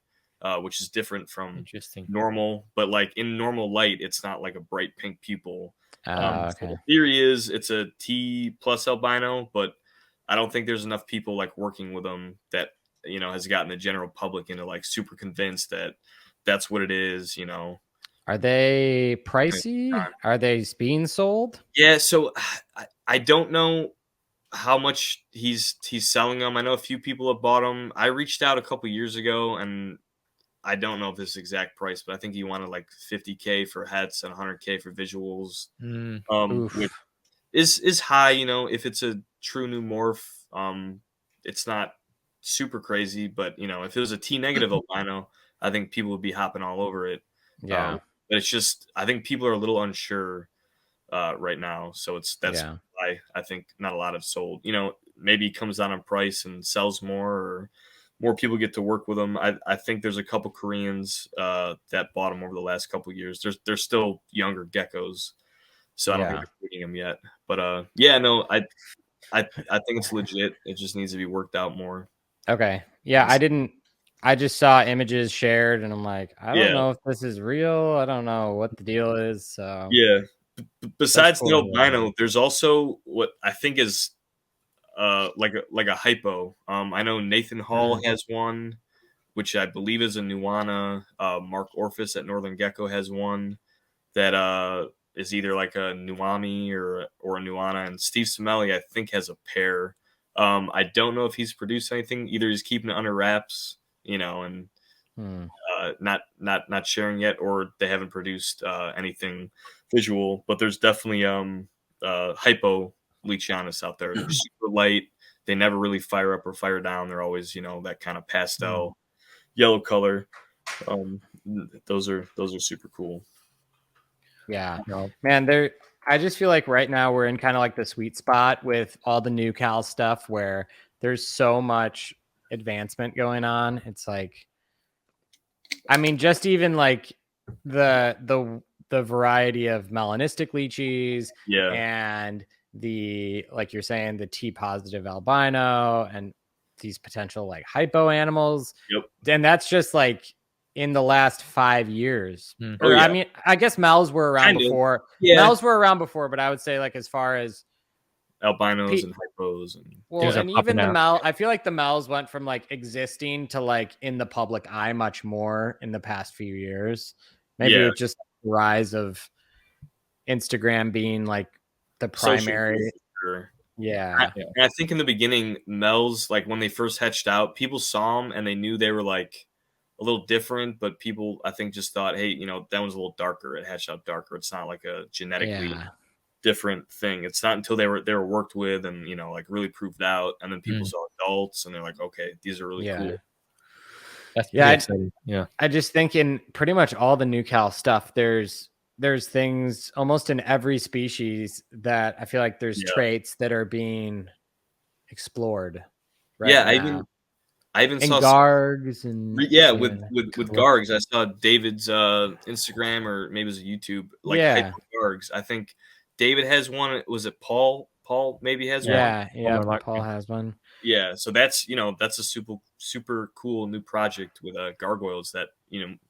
which is different from normal. But like in normal light, it's not like a bright pink pupil. So the theory is it's a T plus albino, but I don't think there's enough people like working with them that, you know, has gotten the general public into like super convinced that that's what it is, you know. Are they pricey? Are they being sold? Yeah, so I don't know how much he's selling them. I know a few people have bought them. I reached out a couple years ago, and I don't know if this is exact price, but I think he wanted like $50K for heads and $100K for visuals, which is high. You know, if it's a true new morph, it's not super crazy. But you know, if it was a T negative albino, I think people would be hopping all over it. Yeah. But it's just, I think people are a little unsure right now. So that's why I think not a lot have sold. You know, maybe it comes down on price and sells more, or more people get to work with them. I think there's a couple Koreans that bought them over the last couple years. They're still younger geckos, so I don't think they're breeding them yet. But yeah, no, I think it's legit. It just needs to be worked out more. Okay. Yeah, I just saw images shared, and I'm like, I don't know if this is real. I don't know what the deal is. So yeah. Besides the albino, there's also what I think is like a hypo. I know Nathan Hall has one, which I believe is a Nuana. Mark Orphis at Northern Gecko has one that is either like a Nuami or a Nuana, and Steve Simelli I think has a pair. I don't know if he's produced anything. Either he's keeping it under wraps, you know, and not sharing yet, or they haven't produced anything visual. But there's definitely hypo Leachianus out there. They're super light. They never really fire up or fire down. They're always, you know, that kind of pastel yellow color. Those are super cool. Yeah, man. I just feel like right now we're in kind of like the sweet spot with all the new Cal stuff where there's so much advancement going on. It's like, I mean, just even like the variety of melanistic leachies, and the, like you're saying, the T positive albino and these potential like hypo animals. And that's just like in the last 5 years. I mean, I guess Mels were around before. Mels were around before, but I would say like as far as albinos and hypos and even the Mel, I feel like the Mels went from like existing to like in the public eye much more in the past few years. Maybe it's just the rise of Instagram being like the primary. I think in the beginning, Mels, like when they first hatched out, people saw them and they knew they were like a little different, but people I think just thought, hey, you know, that one's a little darker. It hatched out darker. It's not like a genetically different thing. It's not until they were worked with and, you know, like really proved out, and then people saw adults and they're like, okay, these are really cool. That's pretty exciting. Yeah. I just think in pretty much all the NuCal stuff, there's things almost in every species that I feel like there's traits that are being explored right now. I even and saw Gargs and with Gargs. I saw David's Instagram, or maybe it was YouTube, like Hyper Gargs. I think David has one. Was it Paul? Paul maybe has one. Yeah, Paul has one. Yeah, so that's that's a super cool new project with gargoyles that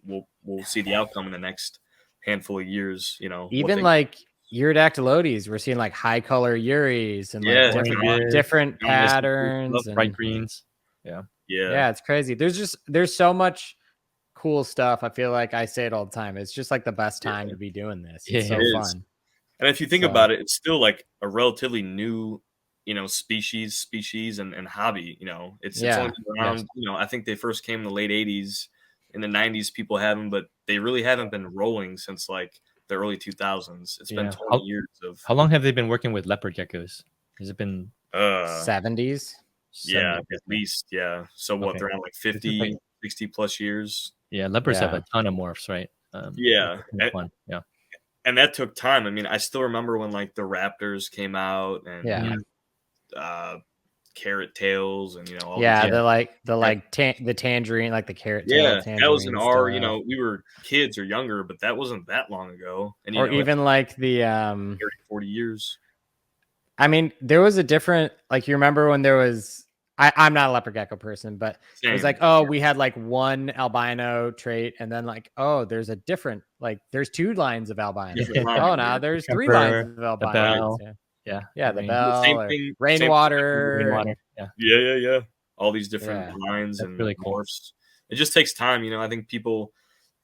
we'll see the outcome in the next handful of years. Even like Urodactylotes, we're seeing like high color Uris and like different patterns and bright greens. Yeah, it's crazy. There's so much cool stuff. I feel like I say it all the time. It's just like the best time to be doing this. It's so fun. And if you think about it, it's still like a relatively new species and hobby. It's only been around. I think they first came in the late 80s. In the 90s, people had them, but they really haven't been rolling since like the early 2000s. It's been 20 years of. How long have they been working with leopard geckos? Has it been 70s? Yeah, at least. Yeah. So what? They're around like 50, 60 plus years. Yeah, leopards have a ton of morphs, right? And that took time. I mean, I still remember when like the Raptors came out and carrot tails and all the tangerine, like the carrot tail. That was in our we were kids or younger, but that wasn't that long ago. And even like the 30, 40 years. I mean, there was a different, like, you remember when there was, I'm not a leopard gecko person, but it was like, we had like one albino trait, and then like, there's a different, like, there's 2 lines of albino. Now there's 3 lines of albino. The bell, same thing, rainwater. Yeah. All these different lines and really cool. morphs. It just takes time, I think people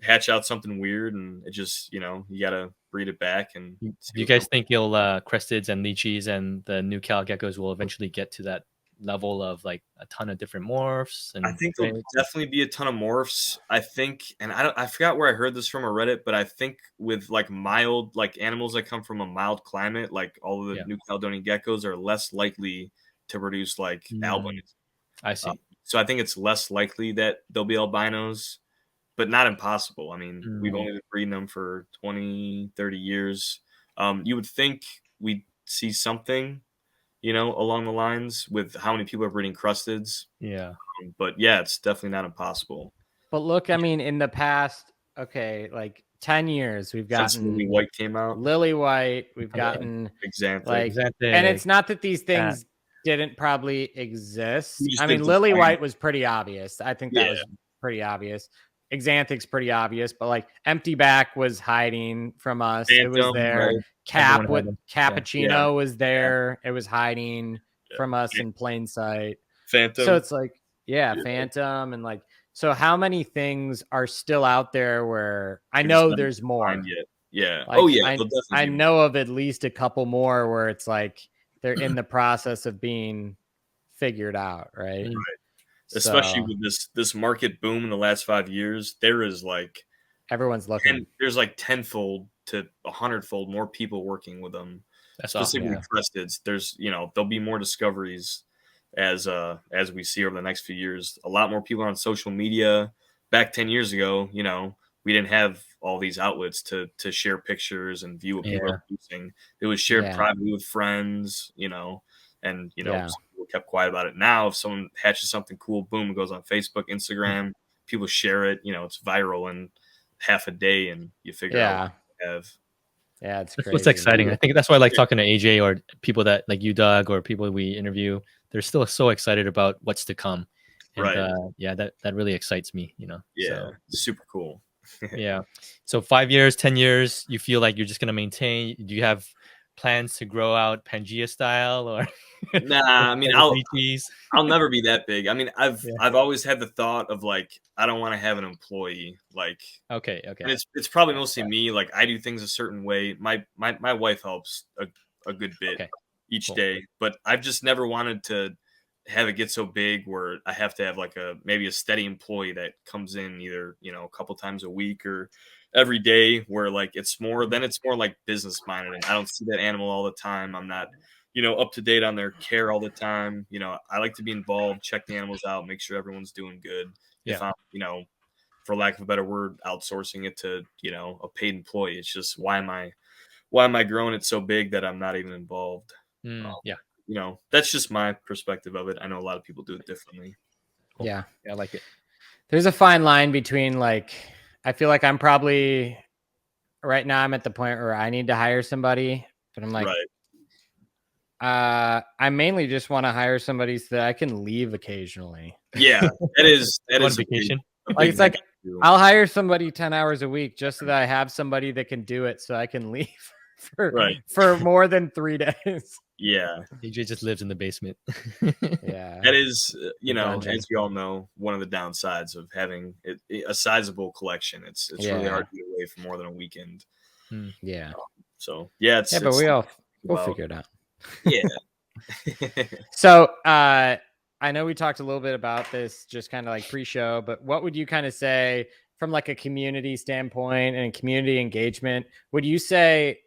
hatch out something weird, and it just, you gotta breed it back. And do you guys think you'll cresteds and leachies and the NuCal geckos will eventually get to that level of like a ton of different morphs? And I think there'll definitely be a ton of morphs. I think, and I forgot where I heard this from or read it, but I think with like mild, like animals that come from a mild climate, like all of the New Caledonian geckos are less likely to produce like albinos. I see. So I think it's less likely that there'll be albinos, but not impossible. I mean, we've only been breeding them for 20, 30 years. You would think we'd see something, along the lines with how many people are breeding cresteds. Yeah. But it's definitely not impossible. But look, I mean, in the past, like 10 years, we've gotten Lily White came out. Lily White, we've gotten Axanthic. and it's not that these things didn't probably exist. I mean, Lily White was pretty obvious. I think that was pretty obvious. Axanthic's pretty obvious, but like Empty Back was hiding from us. Phantom, it was there. Right. Cap with Cappuccino was there. It was hiding from us in plain sight. Phantom. So it's like, Phantom, and like, so how many things are still out there where I know there's more? Yeah. Like, I know of at least a couple more where it's like they're in the process of being figured out, right? Especially with this market boom in the last 5 years, there is like everyone's looking. There's like 10-fold to 100-fold more people working with them. That's specifically cresteds. There's there'll be more discoveries as we see over the next few years. A lot more people are on social media. Back 10 years ago, we didn't have all these outlets to share pictures and view what people are using. It was shared privately with friends, and people kept quiet about it. Now, if someone hatches something cool, boom, it goes on Facebook, Instagram, people share it. It's viral in half a day, and you figure out what you have. Yeah, it's crazy. What's exciting. I think that's why I like talking to AJ or people that like you, Doug, or people we interview. They're still so excited about what's to come. And, that really excites me. Super cool. So 5 years, 10 years, you feel like you're just gonna maintain? Do you have plans to grow out Pangea style or? Nah, I mean, I'll never be that big. I mean, I've always had the thought of like, I don't want to have an employee. Like, okay. And it's probably mostly me. Like, I do things a certain way. My wife helps a good bit each day, but I've just never wanted to have it get so big where I have to have like maybe a steady employee that comes in either a couple times a week or every day, where like it's more like business minded, and I don't see that animal all the time. I'm not up to date on their care all the time. I like to be involved, check the animals out, make sure everyone's doing good. If I'm, for lack of a better word, outsourcing it to, a paid employee, it's just why am I growing it so big that I'm not even involved? That's just my perspective of it. I know a lot of people do it differently. Cool. Yeah, I like it. There's a fine line between like, I feel like I'm probably right now I'm at the point where I need to hire somebody, but I'm like, I mainly just want to hire somebody so that I can leave occasionally. Yeah, that is vacation. Like it's like I'll hire somebody 10 hours a week just so that I have somebody that can do it so I can leave for more than 3 days. Yeah. AJ just lives in the basement. Yeah. That is, as you all know, one of the downsides of having a sizable collection. It's really hard to get away for more than a weekend. Yeah. So, yeah. But we'll figure it out. Yeah. So, I know we talked a little bit about this just kind of like pre-show, but what would you kind of say from like a community standpoint and community engagement? Would you say,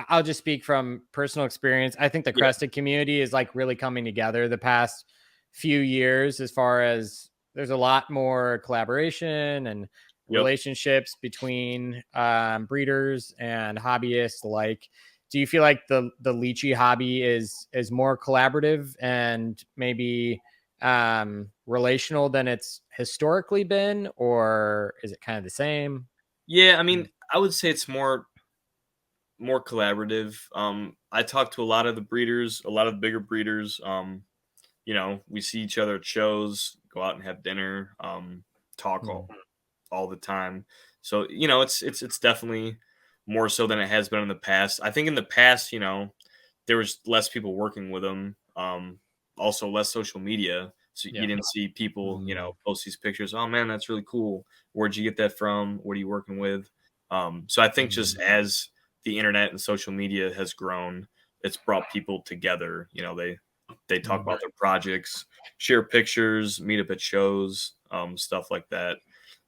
I'll just speak from personal experience, I think the Crested community is like really coming together the past few years, as far as there's a lot more collaboration and relationships between breeders and hobbyists alike. Do you feel like the Leachie hobby is more collaborative and maybe relational than it's historically been, or is it kind of the same? Yeah, I mean, I would say it's more collaborative. I talk to a lot of the breeders, a lot of the bigger breeders. We see each other at shows, go out and have dinner, talk all the time. So, it's definitely more so than it has been in the past. I think in the past, there was less people working with them. Also less social media. So you didn't see people, post these pictures. Oh man, that's really cool. Where'd you get that from? What are you working with? So I think just as the internet and social media has grown, it's brought people together. They talk about their projects, share pictures, meet up at shows, stuff like that.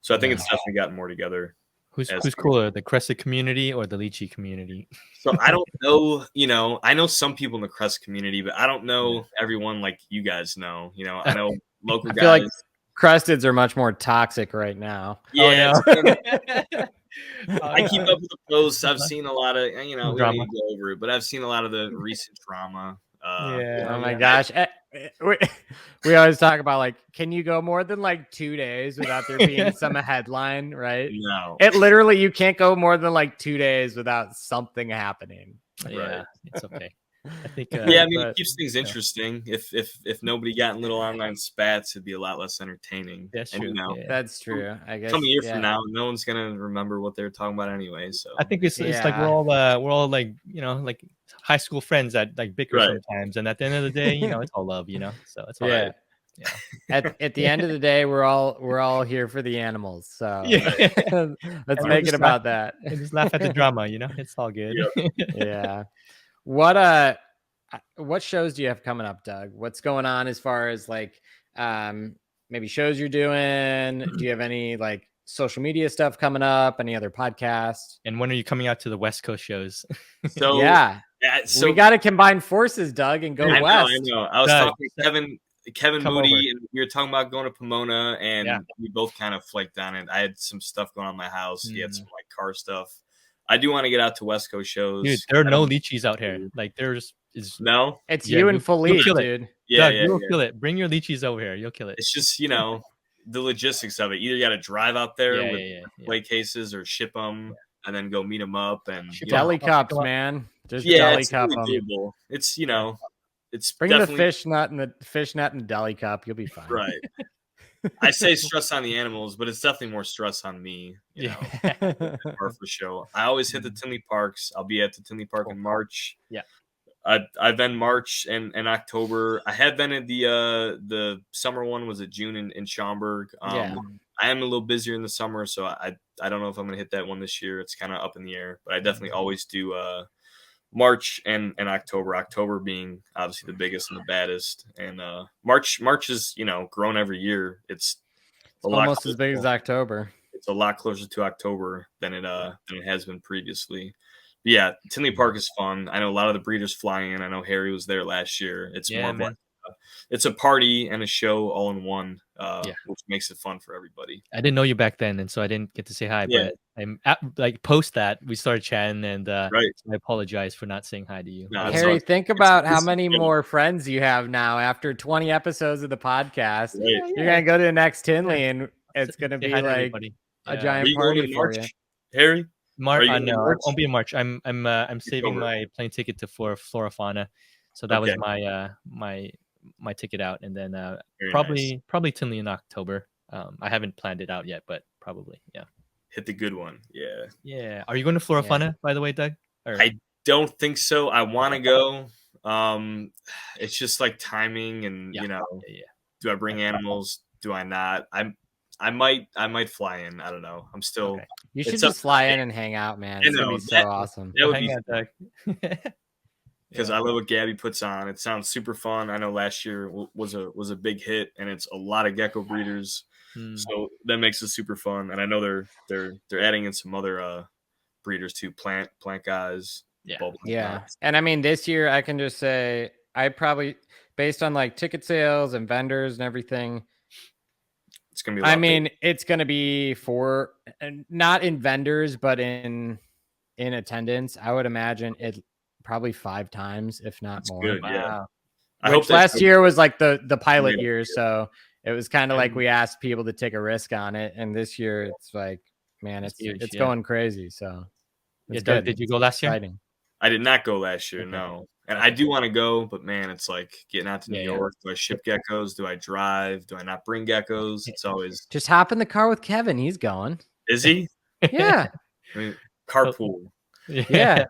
So I think it's definitely gotten more together. Who's cooler, the Crested community or the Leachie community? So I don't know, I know some people in the Crest community, but I don't know everyone like you guys know. I know local guys. I feel like Cresteds are much more toxic right now. Yeah. I keep up with the posts. I've seen a lot of, we don't need to go over it, but I've seen a lot of the recent drama. Oh my gosh. We always talk about like, can you go more than like 2 days without there being some headline, right? No. It literally, you can't go more than like 2 days without something happening. Yeah, it's okay. I think it keeps things interesting. If nobody got in little online spats, it'd be a lot less entertaining. That's true. That's true. I guess come a year from now, no one's gonna remember what they're talking about anyway. So I think it's like we're all like like high school friends that like bicker sometimes, and at the end of the day, it's all love, So it's all right. Yeah. At the end of the day, we're all here for the animals. So let's make it about that. And just laugh at the drama, It's all good. Yeah. What shows do you have coming up, Doug? What's going on as far as like maybe shows you're doing? Do you have any like social media stuff coming up? Any other podcasts? And when are you coming out to the West Coast shows? So we got to combine forces, Doug, and go west. I know. I was talking to Kevin Moody, and we were talking about going to Pomona, and we both kind of flaked on it. I had some stuff going on in my house. He had some like car stuff. I do want to get out to West Coast shows. Dude, there are no Leachies out here. Like no. It's you and Philippe, dude. Yeah, you'll kill it. Bring your Leachies over here. You'll kill it. It's just the logistics of it. Either you got to drive out there with play cases or ship them, and then go meet them up and deli cups, man. Just deli cup them. It's it's bring the fish net and the deli cup. You'll be fine. Right. I say stress on the animals, but it's definitely more stress on me. For show. I always hit the Tinley Parks. I'll be at the Tinley Park in March. Yeah. I've been March and October. I had been at the summer one was at June in Schaumburg. I am a little busier in the summer, so I don't know if I'm gonna hit that one this year. It's kind of up in the air, but I definitely always do March and October. October being obviously the biggest and the baddest, and March is grown every year. It's almost as big as October. It's a lot closer to October than it has been previously. Yeah, Tinley Park is fun. I know a lot of the breeders fly in. I know Harry was there last year. It's more of like it's a party and a show all in one, which makes it fun for everybody. I didn't know you back then, and so I didn't get to say hi. Yeah. But I'm like post that we started chatting, and Right. so I apologize for not saying hi to you. No, it's Harry, awesome. think about how many more friends you have now after 20 episodes of the podcast. Right. You're gonna go to the next Tinley, and it's gonna Say be hi to like everybody. a Are giant you going party in for March, you. Harry? Are you going in No, I March? won't be in March. I'm saving October. my plane ticket to for Flora Fauna, so that was Okay. my ticket out, and then Very probably Tinley in October. I haven't planned it out yet, but probably Hit the good one. Yeah. yeah. Are you going to Flora Fauna, by the way, Doug? Or... I don't think so. I want to go. It's just like timing, and do I bring animals? Do I not? I might fly in. I don't know. I'm still. Okay. You should just fly in and hang out, man. It's gonna be so awesome. That would be Doug. because I love what Gabby puts on. It sounds super fun. I know last year was a big hit, and it's a lot of gecko breeders, so that makes it super fun. And I know they're adding in some other breeders too, plant guys. Yeah. And I mean, this year I can just say I probably, based on like ticket sales and vendors and everything, it's gonna be. It's gonna be for not in vendors, but in attendance. I would imagine it probably 5 times, if not more. Good, wow. I hope last year was like the pilot year, so it was kind of like we asked people to take a risk on it, and this year it's like, man, it's going crazy. So Doug, did you go last year? Exciting. I did not go last year, no. And I do want to go, but man, it's like getting out to New York. Do I ship geckos? Do I drive? Do I not bring geckos? It's always just hop in the car with Kevin. He's going. Is he? Yeah. I mean, carpool. Yeah.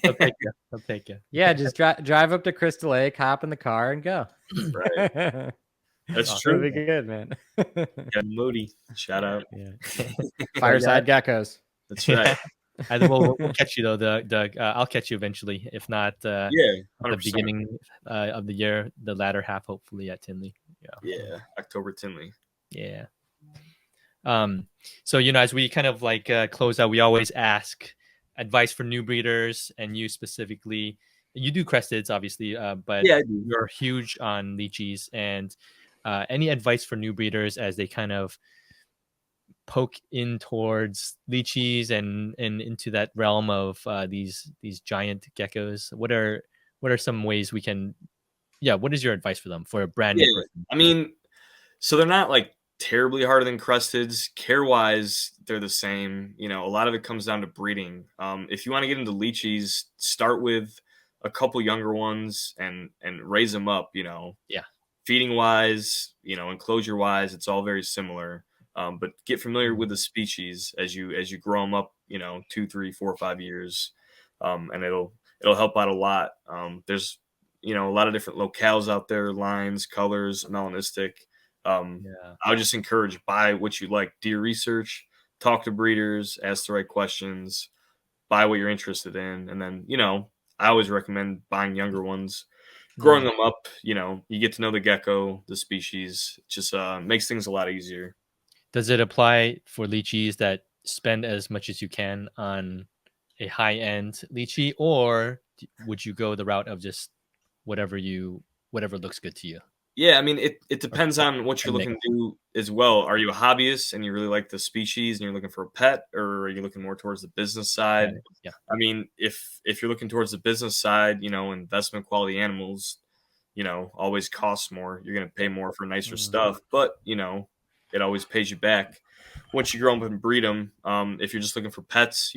I'll take you. Yeah, just drive up to Crystal Lake, hop in the car, and go. Right. That's true. That'd be good, man. Kevin Moody, shout out. Yeah. Fireside Geckos. That's right. We'll catch you though, Doug. I'll catch you eventually. If not, at the beginning of the year, the latter half, hopefully at Tinley. Yeah, October Tinley. Yeah. So as we kind of like close out, we always ask advice for new breeders, and you specifically. You do cresteds, obviously, but you're huge on Leachies. And any advice for new breeders as they kind of poke in towards Leachies and into that realm of these giant geckos? What are some ways we can? What is your advice for them for a brand new person? I mean, so they're not like terribly harder than cresteds. Care wise, they're the same. A lot of it comes down to breeding. If you want to get into Leachies, start with a couple younger ones and raise them up. Feeding wise, enclosure wise, it's all very similar. But get familiar with the species as you grow them up, 2, 3, 4, 5 years, and it'll help out a lot. There's a lot of different locales out there, lines, colors, melanistic. I would just encourage, buy what you like, do your research, talk to breeders, ask the right questions, buy what you're interested in, and then I always recommend buying younger ones. Growing them up, you get to know the gecko, the species. It just makes things a lot easier. Does it apply for Leachies that spend as much as you can on a high-end Leachie, or would you go the route of just whatever looks good to you? Yeah, I mean, it depends on what you're looking to do as well. Are you a hobbyist and you really like the species and you're looking for a pet, or are you looking more towards the business side? Yeah. I mean, if you're looking towards the business side, investment quality animals, always costs more. You're going to pay more for nicer stuff, but, it always pays you back once you grow up and breed them. If you're just looking for pets,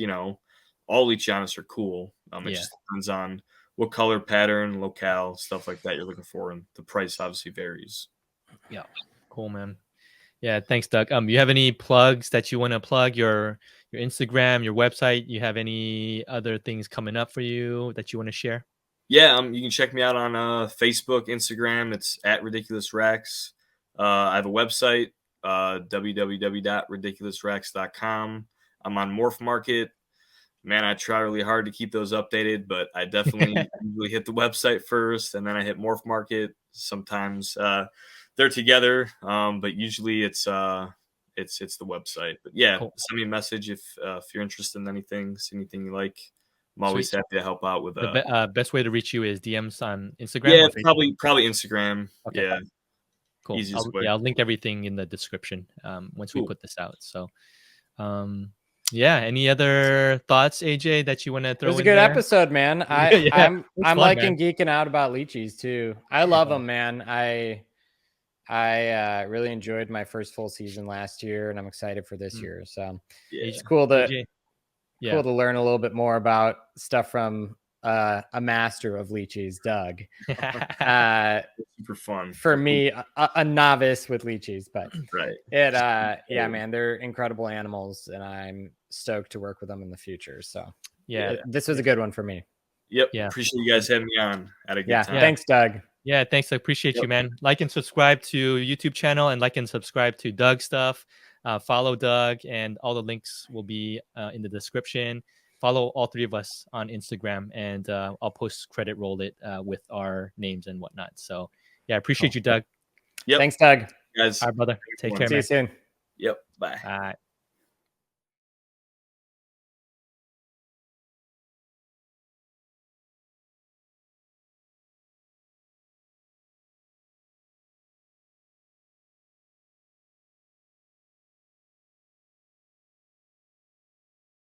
all Leachianis are cool. It just depends on what color, pattern, locale, stuff like that you're looking for, and the price obviously varies. Yeah, cool, man. Yeah, thanks, Doug. You have any plugs that you want to plug? Your Instagram, your website. You have any other things coming up for you that you want to share? Yeah, you can check me out on Facebook, Instagram. It's at Ridiculous Rhacs. I have a website, www.ridiculousrhacs.com. I'm on Morph Market. Man, I try really hard to keep those updated, but I definitely usually hit the website first, and then I hit Morph Market. Sometimes they're together, but usually it's the website. But yeah, Send me a message if you're interested in anything, see anything you like. I'm always Sweet. happy to help out with The best way to reach you is DMs on Instagram. Yeah, or Facebook? probably Instagram. Okay. Yeah, Cool. easiest way. I'll link everything in the description once we Cool. put this out. So, yeah. Any other thoughts, AJ, that you want to throw? It was a good episode, man. I'm fun, liking man. geeking out about Leachies too. I love them, man. I really enjoyed my first full season last year, and I'm excited for this year. So it's cool to cool to learn a little bit more about stuff from a master of Leachies, Doug. Super fun for me, a novice with Leachies, but right. Yeah, man, they're incredible animals, and I'm stoked to work with them in the future. So this was a good one for me. Yep. Yeah. Appreciate you guys having me on. Had a good time. Thanks, Doug. Yeah, thanks. I appreciate you, man. Like and subscribe to YouTube channel, and like and subscribe to Doug stuff. Follow Doug, and all the links will be in the description. Follow all three of us on Instagram, and I'll post credit roll it with our names and whatnot. So yeah, I appreciate you, Doug. Yep. Thanks, Doug. Guys. All right, brother. Take care, See man. you soon. Yep. Bye. All right.